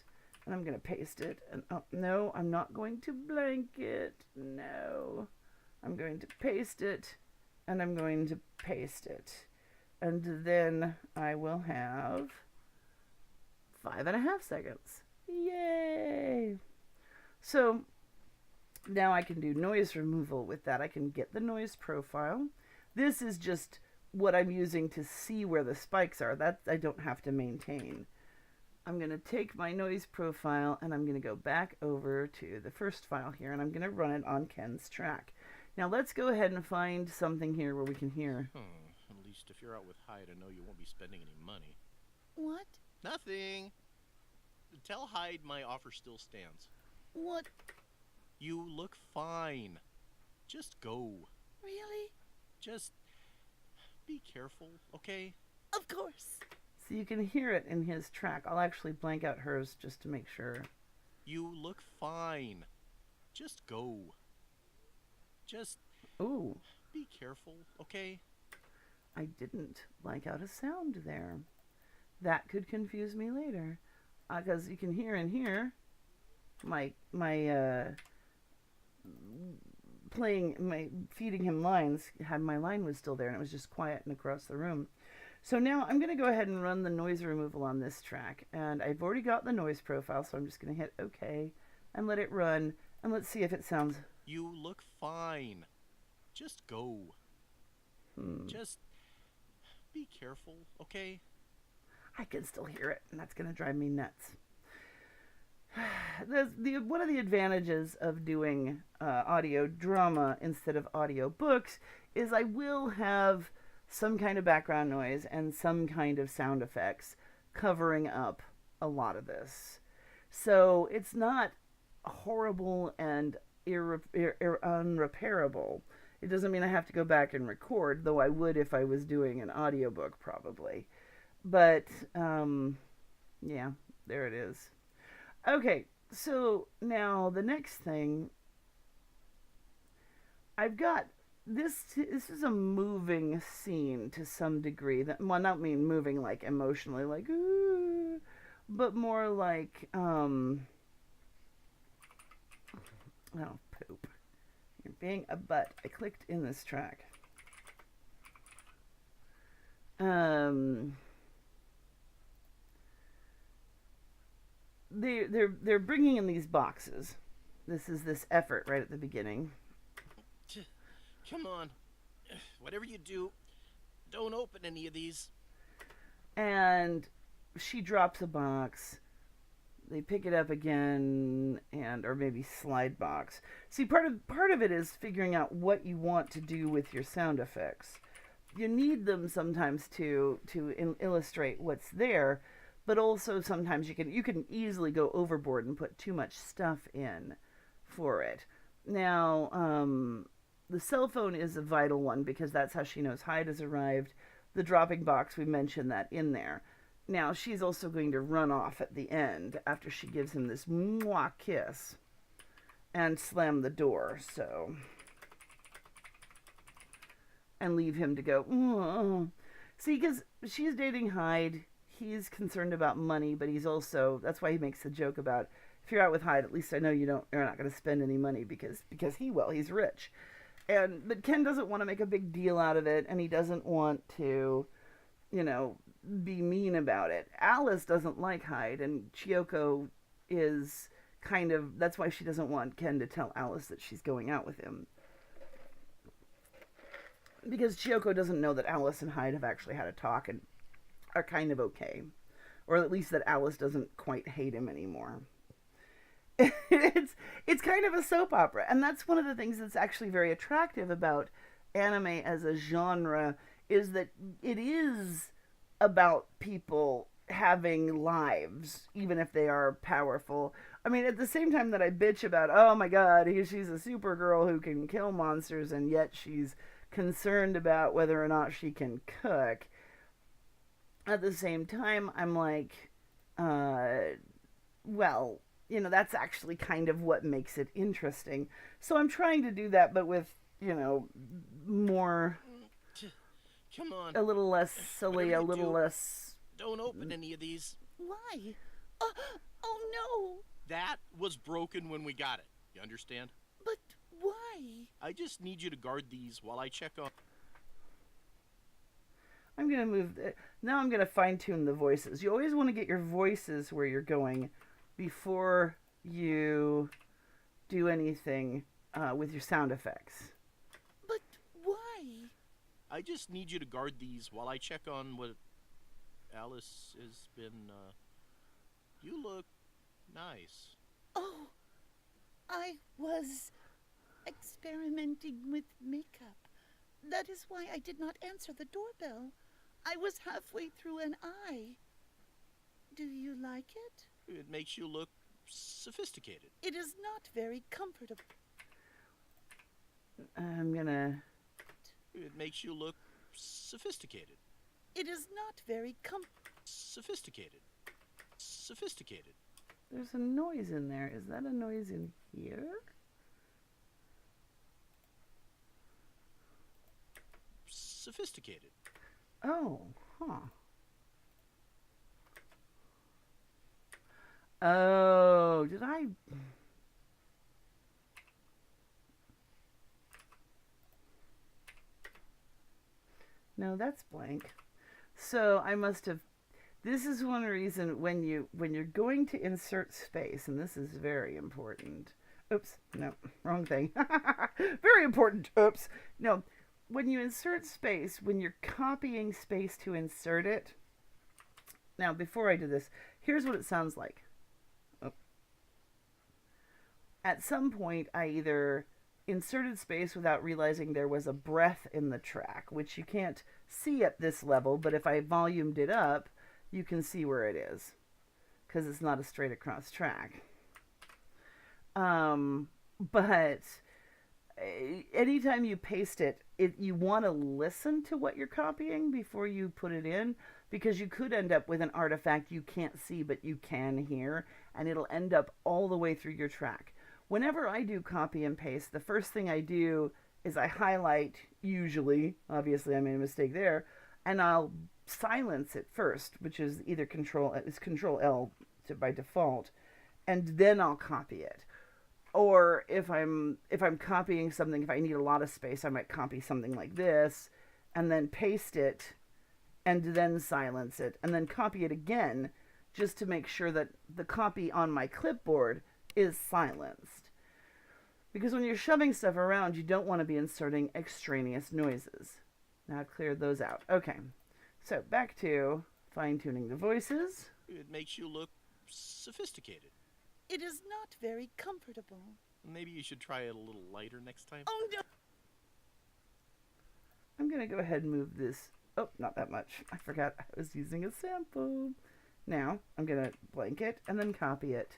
And I'm going to paste it. And oh, no, I'm not going to blank it. No. I'm going to paste it. And I'm going to paste it. And then I will have 5.5 seconds. Yay! So now I can do noise removal with that. I can get the noise profile. This is just what I'm using to see where the spikes are. That I don't have to maintain. I'm going to take my noise profile and I'm going to go back over to the first file here and I'm going to run it on Ken's track. Now let's go ahead and find something here where we can hear. At least if you're out with Hyde, I know you won't be spending any money. What? Nothing. Tell Hyde my offer still stands. What? You look fine. Just go. Really? Just be careful, okay? Of course. So you can hear it in his track. I'll actually blank out hers just to make sure. You look fine. Just go. Just Ooh, be careful, okay? I didn't blank out a sound there. That could confuse me later. Because you can hear in here feeding him lines, my line was still there and it was just quiet and across the room. So now I'm going to go ahead and run the noise removal on this track. And I've already got the noise profile, so I'm just going to hit OK and let it run. And let's see if it sounds... You look fine. Just go. Just be careful, okay? I can still hear it, and that's going to drive me nuts. One of the advantages of doing audio drama instead of audio books is I will have some kind of background noise and some kind of sound effects covering up a lot of this. So it's not horrible and unrepairable. It doesn't mean I have to go back and record, though I would if I was doing an audiobook probably. But, yeah, there it is. Okay, so now the next thing, I've got this is a moving scene to some degree. Well, not mean moving like emotionally, like, ooh, but more like, oh, poop. You're being a butt. I clicked in this track. They're bringing in these boxes. This is this effort right at the beginning. Come on. Whatever you do, don't open any of these. And she drops a box. They pick it up again, or maybe slide box. See, part of it is figuring out what you want to do with your sound effects. You need them sometimes to illustrate what's there, but also sometimes you can easily go overboard and put too much stuff in for it. Now, the cell phone is a vital one because that's how she knows Hyde has arrived. The dropping box, we mentioned that in there. Now, she's also going to run off at the end after she gives him this mwah kiss and slam the door, so... and leave him to go, oh. See, because she's dating Hyde. He's concerned about money, but he's also... that's why he makes the joke about if you're out with Hyde, at least I know you're not going to spend any money because he will. He's rich. But Ken doesn't want to make a big deal out of it, and he doesn't want to, be mean about it. Alice doesn't like Hyde, and Chiyoko is that's why she doesn't want Ken to tell Alice that she's going out with him. Because Chiyoko doesn't know that Alice and Hyde have actually had a talk and are kind of okay. Or at least that Alice doesn't quite hate him anymore. It's kind of a soap opera, and that's one of the things that's actually very attractive about anime as a genre, is that it is about people having lives, even if they are powerful. I mean, at the same time that I bitch about, oh my god, she's a Supergirl who can kill monsters, and yet she's concerned about whether or not she can cook. At the same time, I'm like, well, that's actually kind of what makes it interesting. So I'm trying to do that, but with, more, Come on. a little less silly, a little less... Don't open any of these. Why? Oh no! That was broken when we got it. You understand? But why? I just need you to guard these while I check on... I'm going to move... Now I'm going to fine-tune the voices. You always want to get your voices where you're going before you do anything with your sound effects. But why? I just need you to guard these while I check on what Alice has been, You look nice. Oh, I was experimenting with makeup. That is why I did not answer the doorbell. I was halfway through an eye. Do you like it? It makes you look sophisticated. It is not very comfortable. I'm going to... It makes you look sophisticated. It is not very Sophisticated. Sophisticated. There's a noise in there. Is that a noise in here? Sophisticated. Oh, huh. Oh, did I... No, that's blank. So I must have... This is one reason when you're going to insert space, and this is very important. Oops, no, wrong thing. Very important. Oops. No, when you insert space, when you're copying space to insert it. Now, before I do this, here's what it sounds like. Oh. At some point, I either inserted space without realizing there was a breath in the track, which you can't see at this level, but if I volumed it up, you can see where it is, because it's not a straight across track. But anytime you paste it, you want to listen to what you're copying before you put it in, because you could end up with an artifact you can't see but you can hear, and it'll end up all the way through your track. Whenever I do copy and paste, the first thing I do is I highlight, usually, obviously I made a mistake there, and I'll silence it first, which is either Control L by default, and then I'll copy it. Or if I'm copying something, if I need a lot of space, I might copy something like this, and then paste it, and then silence it, and then copy it again, just to make sure that the copy on my clipboard is silenced. Because when you're shoving stuff around, you don't want to be inserting extraneous noises. Now I've cleared those out. Okay, so back to fine-tuning the voices. It makes you look sophisticated. It is not very comfortable. Maybe you should try it a little lighter next time. Oh no! I'm going to go ahead and move this. Oh, not that much. I forgot I was using a sample. Now, I'm going to blank it and then copy it.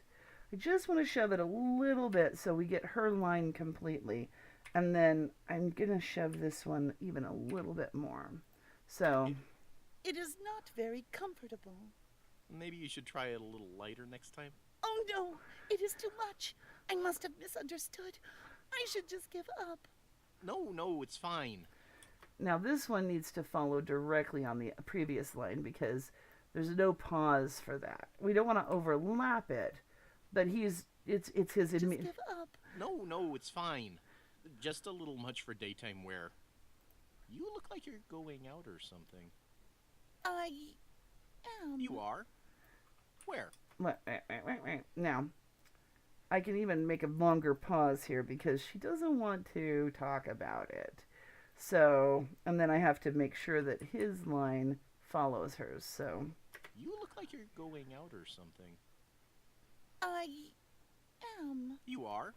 I just want to shove it a little bit so we get her line completely. And then I'm going to shove this one even a little bit more. So... It is not very comfortable. Maybe you should try it a little lighter next time. Oh no! It is too much! I must have misunderstood. I should just give up. No, it's fine. Now this one needs to follow directly on the previous line because there's no pause for that. We don't want to overlap it, but it's his Just admi- give up. No, it's fine. Just a little much for daytime wear. You look like you're going out or something. I am. You are? Where? Now, I can even make a longer pause here because she doesn't want to talk about it. So, and then I have to make sure that his line follows hers. So, You look like you're going out or something. I am. You are?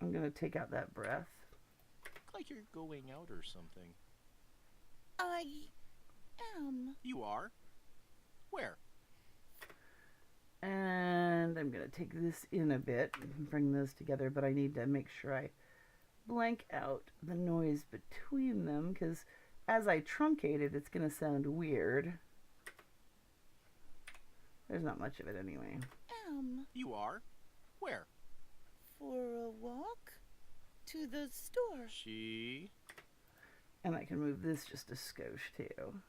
I'm going to take out that breath. Look like you're going out or something. I am. You are? Where? And I'm going to take this in a bit and bring those together, but I need to make sure I blank out the noise between them because as I truncate it, it's going to sound weird. There's not much of it anyway. Am. You are? Where? For a walk? To the store. She... And I can move this just a skosh too.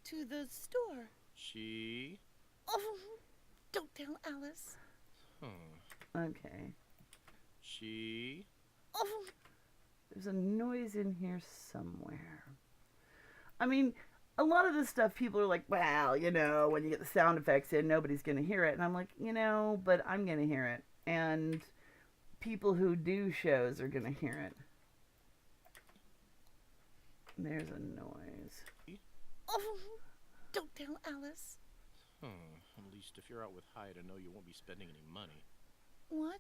To the store. She... Oh, don't tell Alice. Okay. She... Oh, There's a noise in here somewhere. I mean, a lot of this stuff people are like, well, you know, when you get the sound effects in, nobody's going to hear it. And I'm like, you know, but I'm going to hear it. And people who do shows are going to hear it. There's a noise. oh, don't tell Alice. At least if you're out with Hyde, I know you won't be spending any money. What?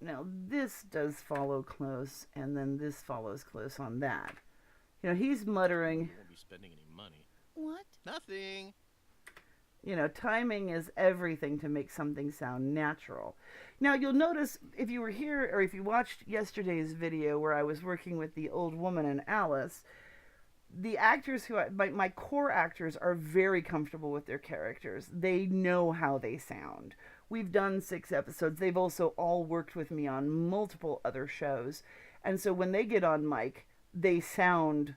Now, this does follow close, and then this follows close on that. You know, he's muttering, You won't be spending any money. What? Nothing. you know, timing is everything to make something sound natural. Now, you'll notice if you were here or if you watched yesterday's video where I was working with the old woman and Alice, the actors my core actors are very comfortable with their characters. They know how they sound. We've done 6 episodes. They've also all worked with me on multiple other shows. And so when they get on mic, they sound,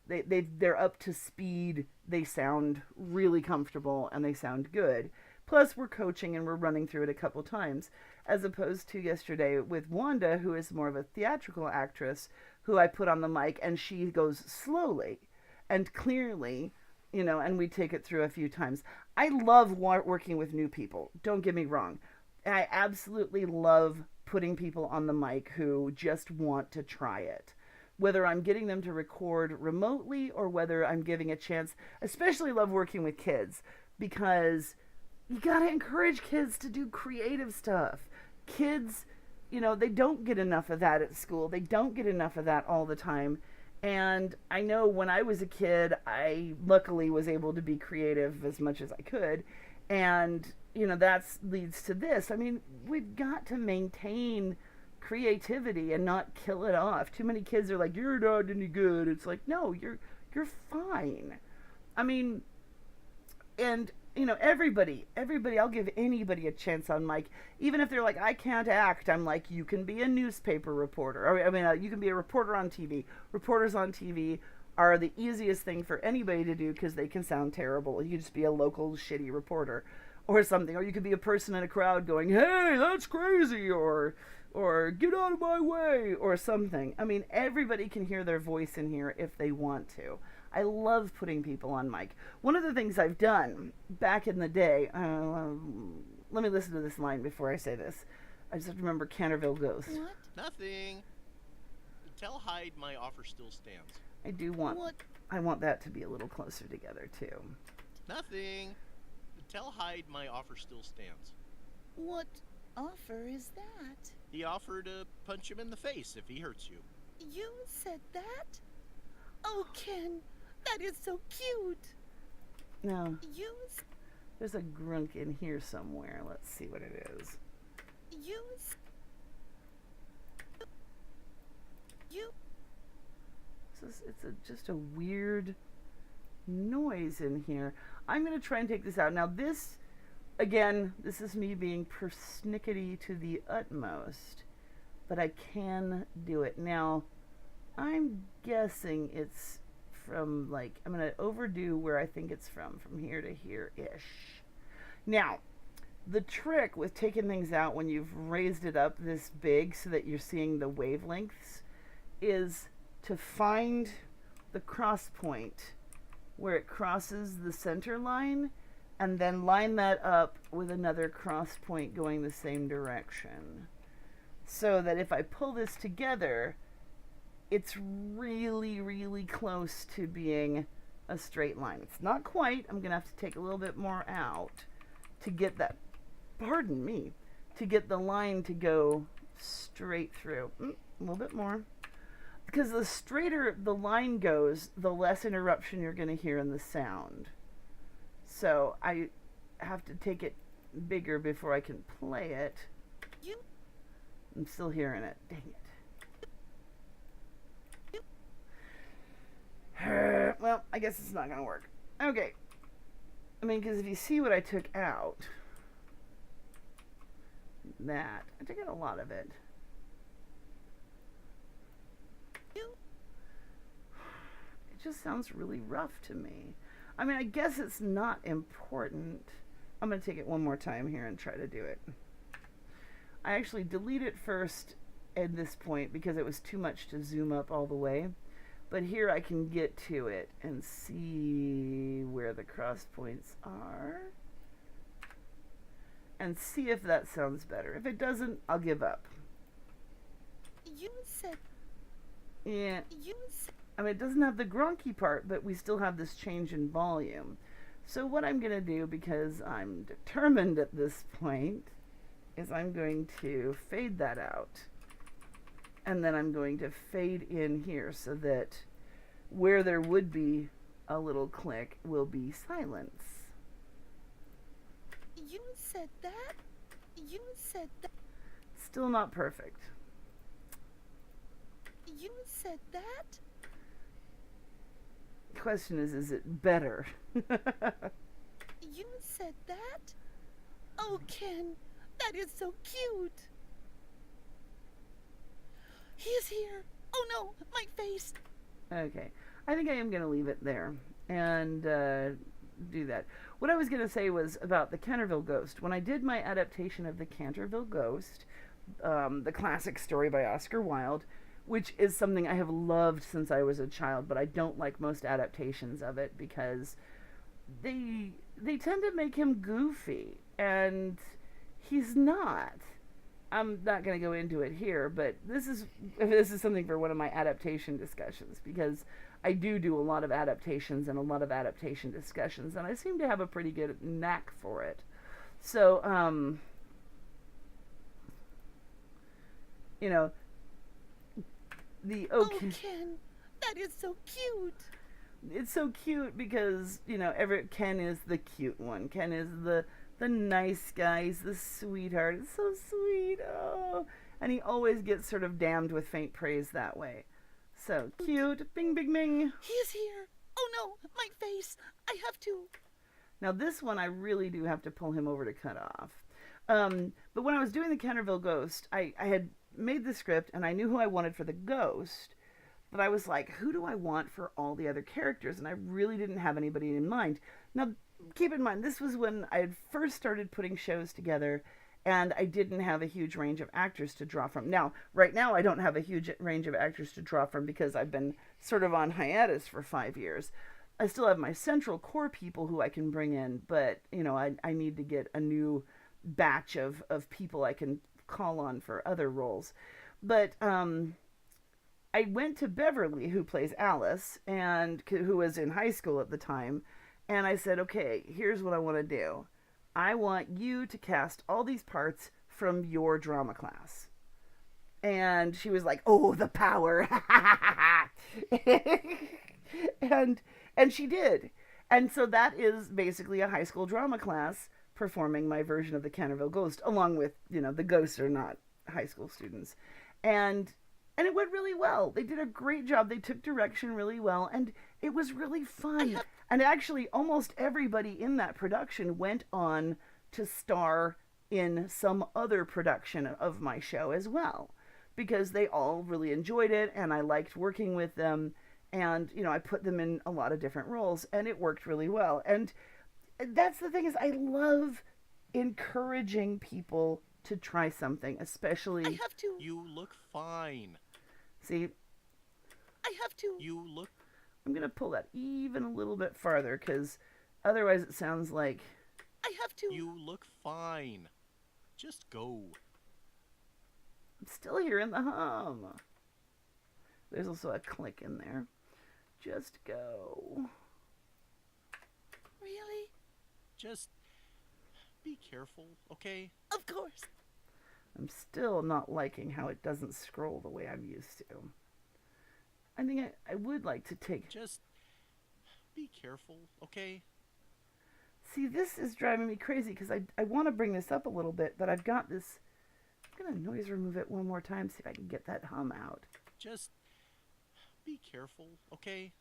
they're up to speed. They sound really comfortable and they sound good. Plus, we're coaching and we're running through it a couple times, as opposed to yesterday with Wanda, who is more of a theatrical actress, who I put on the mic and she goes slowly and clearly, you know, and we take it through a few times. I love working with new people. Don't get me wrong. I absolutely love putting people on the mic who just want to try it. Whether I'm getting them to record remotely or whether I'm giving a chance, especially love working with kids because you got to encourage kids to do creative stuff. Kids, you know, they don't get enough of that at school. They don't get enough of that all the time. And I know when I was a kid, I luckily was able to be creative as much as I could. And, you know, that leads to this. I mean, we've got to maintain creativity and not kill it off. Too many kids are like, you're not any good. It's like, no, you're fine. I mean, and you know, everybody, I'll give anybody a chance on mic. Even if they're like, I can't act, I'm like, you can be a newspaper reporter. Or, I mean, you can be a reporter on TV. Reporters on TV are the easiest thing for anybody to do because they can sound terrible. You can just be a local shitty reporter or something. Or you could be a person in a crowd going, hey, that's crazy, or get out of my way, or something. I mean, everybody can hear their voice in here if they want to. I love putting people on mic. One of the things I've done back in the day, let me listen to this line before I say this. I just have to remember Canterville Ghost. What? Nothing. Tell Hyde my offer still stands. I do want, What? I want that to be a little closer together too. Nothing. Tell Hyde my offer still stands. What offer is that? The offer to punch him in the face if he hurts you. You said that? Oh, Ken, that is so cute. Now, You, there's a grunk in here somewhere. Let's see what it is. you, you. It's just a weird noise in here. I'm going to try and take this out. Now this, again, this is me being persnickety to the utmost, but I can do it. Now, I'm guessing it's from, like, I'm going to overdo where I think it's from here to here-ish. Now, The trick with taking things out when you've raised it up this big so that you're seeing the wavelengths is to find the cross point where it crosses the center line and then line that up with another cross point going the same direction. So that if I pull this together, it's really, really close to being a straight line. It's not quite. I'm going to have to take a little bit more out to get that, pardon me, to get the line to go straight through. A little bit more. Because the straighter the line goes, the less interruption you're going to hear in the sound. So I have to take it bigger before I can play it. I'm still hearing it. Dang it. Well, I guess it's not going to work. Okay. I mean, because if you see what I took out, I took out a lot of it. It just sounds really rough to me. I mean, I guess it's not important. I'm going to take it one more time here and try to do it. I actually delete it first at this point because it was too much to zoom up all the way. But here I can get to it and see where the cross points are. And see if that sounds better. If it doesn't, I'll give up. You said. Yeah. You said. I mean, it doesn't have the gronky part, but we still have this change in volume. So what I'm going to do, because I'm determined at this point, is I'm going to fade that out. And then I'm going to fade in here so that where there would be a little click will be silence. You said that? You said that? Still not perfect. You said that? The question is it better? You said that? Oh, Ken, that is so cute. He is here. Oh no, my face. Okay. I think I am going to leave it there and do that. What I was going to say was about the Canterville Ghost. When I did my adaptation of the Canterville Ghost, the classic story by Oscar Wilde, which is something I have loved since I was a child, but I don't like most adaptations of it because they tend to make him goofy, and he's not. I'm not going to go into it here, but this is something for one of my adaptation discussions, because I do a lot of adaptations and a lot of adaptation discussions, and I seem to have a pretty good knack for it. So, you know, Oh, Ken, that is so cute. It's so cute because, you know, Ken is the cute one. Ken is the nice guy. He's the sweetheart. It's so sweet. Oh. And he always gets sort of damned with faint praise that way. So cute. Bing, bing, bing. He is here. Oh no, my face. I have to. Now this one I really do have to pull him over to cut off. But when I was doing the Canterville Ghost, I had made the script and I knew who I wanted for the ghost. But I was like, who do I want for all the other characters? And I really didn't have anybody in mind. Now, keep in mind, this was when I had first started putting shows together, and I didn't have a huge range of actors to draw from. Now, right now, I don't have a huge range of actors to draw from because I've been sort of on hiatus for 5 years. I still have my central core people who I can bring in, but, you know, I need to get a new batch of people I can call on for other roles. But, I went to Beverly, who plays Alice, and who was in high school at the time, and I said, okay, here's what I want to do. I want you to cast all these parts from your drama class. And she was like, oh, the power. and she did. And so that is basically a high school drama class performing my version of the Canterville Ghost, along with, you know, the ghosts are not high school students. And it went really well. They did a great job. They took direction really well, and it was really fun. And actually, almost everybody in that production went on to star in some other production of my show as well, because they all really enjoyed it, and I liked working with them, and, you know, I put them in a lot of different roles, and it worked really well. And that's the thing, is I love encouraging people to try something, I especially. have to. You look fine. See, I have to. You look. I'm going to pull that even a little bit farther because otherwise it sounds like. I have to. You look fine. Just go. I'm still hearing the hum. There's also a click in there. Just go. Really? Just be careful, okay? Of course. I'm still not liking how it doesn't scroll the way I'm used to. I think I would like to take. Just be careful, okay? See, this is driving me crazy because I want to bring this up a little bit, but I've got this. I'm going to noise remove it one more time, see if I can get that hum out. Just be careful, okay?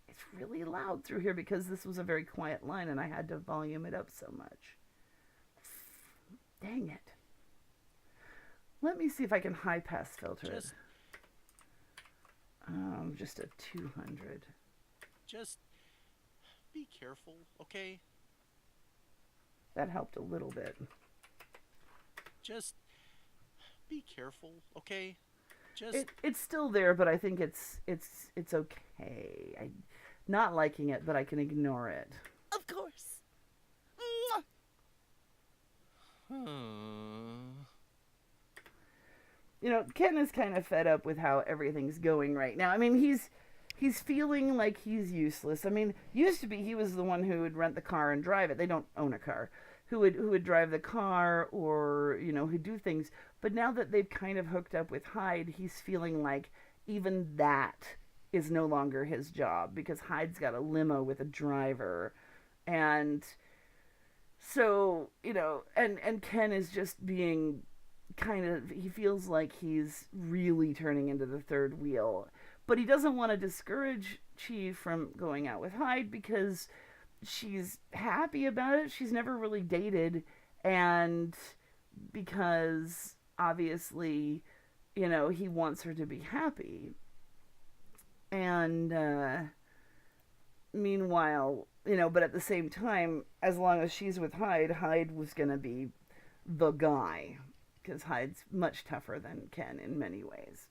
It's really loud through here because this was a very quiet line and I had to volume it up so much. Dang it. Let me see if I can high pass filter it. Just a 200. Just be careful, okay? That helped a little bit. Just be careful, okay? Just It's still there, but I think it's okay. I'm not liking it, but I can ignore it. Of course. Mwah. You know, Ken is kind of fed up with how everything's going right now. I mean, he's feeling like he's useless. I mean, used to be he was the one who would rent the car and drive it. They don't own a car. Who would drive the car or, you know, who'd do things. But now that they've kind of hooked up with Hyde, he's feeling like even that is no longer his job because Hyde's got a limo with a driver. And so, you know, and Ken is just being kind of, he feels like he's really turning into the third wheel. But he doesn't want to discourage Chi from going out with Hyde because she's happy about it. She's never really dated, and because obviously, you know, he wants her to be happy. And meanwhile, you know, but at the same time, as long as she's with Hyde, Hyde was going to be the guy because Hyde's much tougher than Ken in many ways.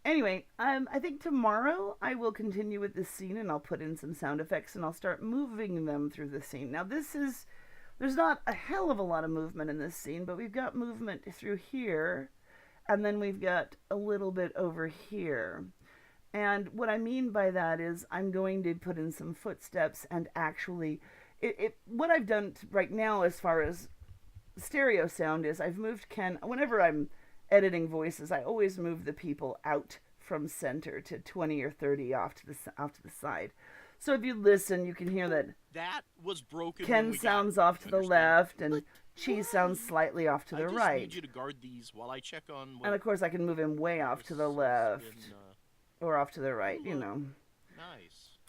Anyway, I think tomorrow I will continue with this scene and I'll put in some sound effects and I'll start moving them through the scene. Now there's not a hell of a lot of movement in this scene, but we've got movement through here and then we've got a little bit over here. And what I mean by that is I'm going to put in some footsteps and actually, what I've done right now as far as stereo sound is I've moved Ken, whenever I'm editing voices, I always move the people out from center to 20 or 30 off to the side. So if you listen, you can hear that that was broken. Ken sounds off to the left and Chi sounds slightly off to the I just right. need you to guard these while I check on what And of course I can move him way off to the left or off to the right, you know. Nice.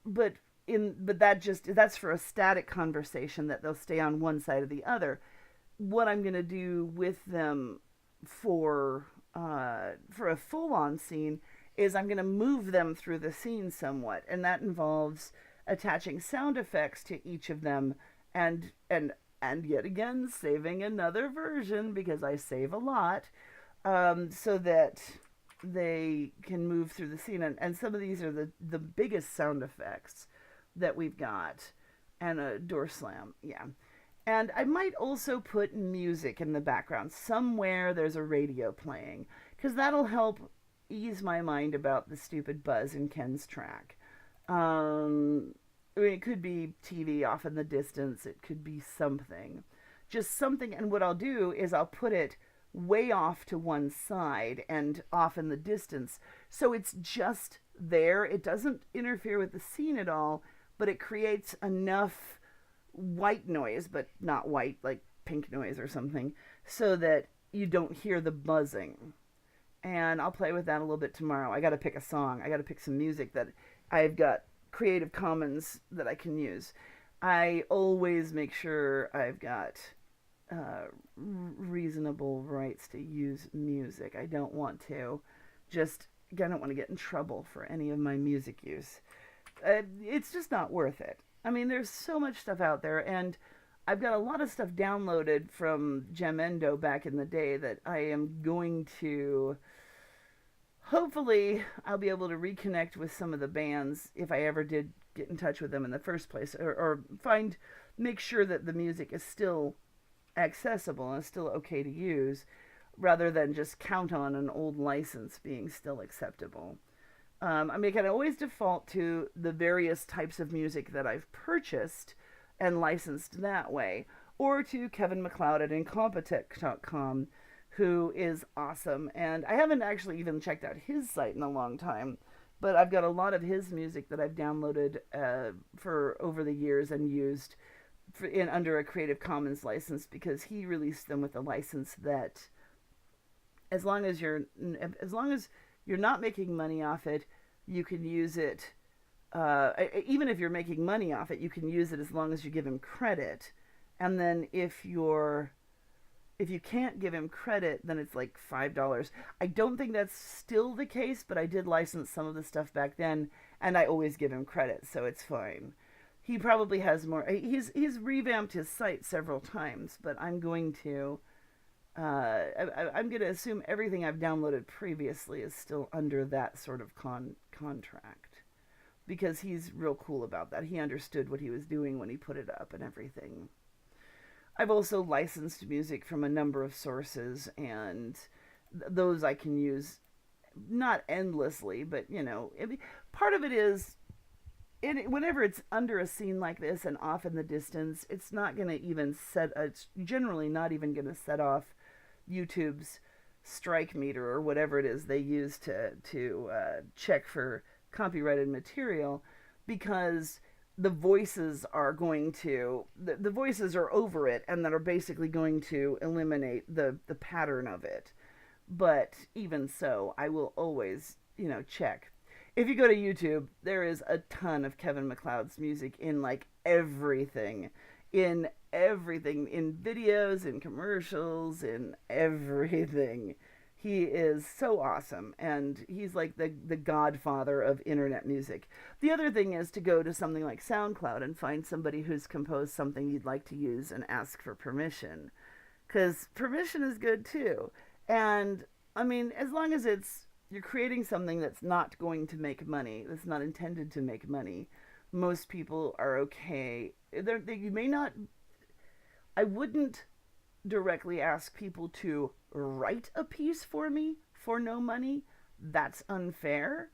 But that's for a static conversation that they'll stay on one side or the other. What I'm going to do with them for a full-on scene is I'm going to move them through the scene somewhat, and that involves attaching sound effects to each of them, and yet again saving another version because I save a lot, so that they can move through the scene. And some of these are the biggest sound effects that we've got, and a door slam, yeah. And I might also put music in the background. Somewhere there's a radio playing, because that'll help ease my mind about the stupid buzz in Ken's track. I mean, it could be TV off in the distance. It could be something. Just something. And what I'll do is I'll put it way off to one side and off in the distance. So it's just there. It doesn't interfere with the scene at all, but it creates enough white noise, but not white, like pink noise or something, so that you don't hear the buzzing. And I'll play with that a little bit tomorrow. I got to pick a song. I got to pick some music that I've got Creative Commons that I can use. I always make sure I've got reasonable rights to use music. I don't want to get in trouble for any of my music use. It's just not worth it. I mean, there's so much stuff out there, and I've got a lot of stuff downloaded from Gemendo back in the day that I am going to. Hopefully, I'll be able to reconnect with some of the bands if I ever did get in touch with them in the first place, or make sure that the music is still accessible and still okay to use, rather than just count on an old license being still acceptable. I mean, I can always default to the various types of music that I've purchased and licensed that way, or to Kevin MacLeod at Incompetech.com, who is awesome. And I haven't actually even checked out his site in a long time, but I've got a lot of his music that I've downloaded for over the years and used under a Creative Commons license, because he released them with a license that, as long as you're not making money off it, you can use it. Even if you're making money off it, you can use it as long as you give him credit. And then if you can't give him credit, then it's like $5. I don't think that's still the case, but I did license some of the stuff back then, and I always give him credit, so it's fine. He probably has more. He's revamped his site several times, but I'm going to. I'm going to assume everything I've downloaded previously is still under that sort of contract, because he's real cool about that. He understood what he was doing when he put it up and everything. I've also licensed music from a number of sources, and those I can use not endlessly, but part of it is, whenever it's under a scene like this and off in the distance, it's not going to even it's generally not even going to set off YouTube's strike meter or whatever it is they use to check for copyrighted material, because the voices are going to the voices are over it, and that are basically going to eliminate the pattern of it. But even so, I will always check. If you go to YouTube, there is a ton of Kevin MacLeod's music in everything, in videos, in commercials, in everything. He is so awesome, and he's like the godfather of internet music. The other thing is to go to something like SoundCloud and find somebody who's composed something you'd like to use and ask for permission, because permission is good too. And I mean, as long as you're creating something that's not going to make money, that's not intended to make money, most people are okay. You may not. I wouldn't directly ask people to write a piece for me for no money. That's unfair.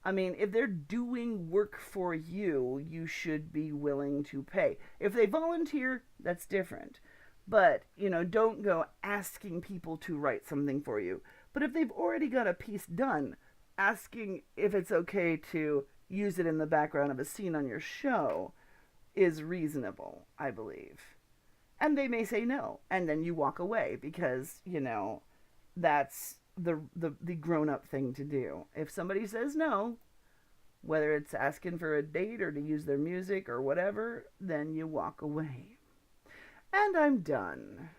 I mean, if they're doing work for you, you should be willing to pay. If they volunteer, that's different. But, don't go asking people to write something for you. But if they've already got a piece done, asking if it's okay to use it in the background of a scene on your show is reasonable, I believe. And they may say no, and then you walk away, because, that's the grown-up thing to do. If somebody says no, whether it's asking for a date or to use their music or whatever, then you walk away. And I'm done.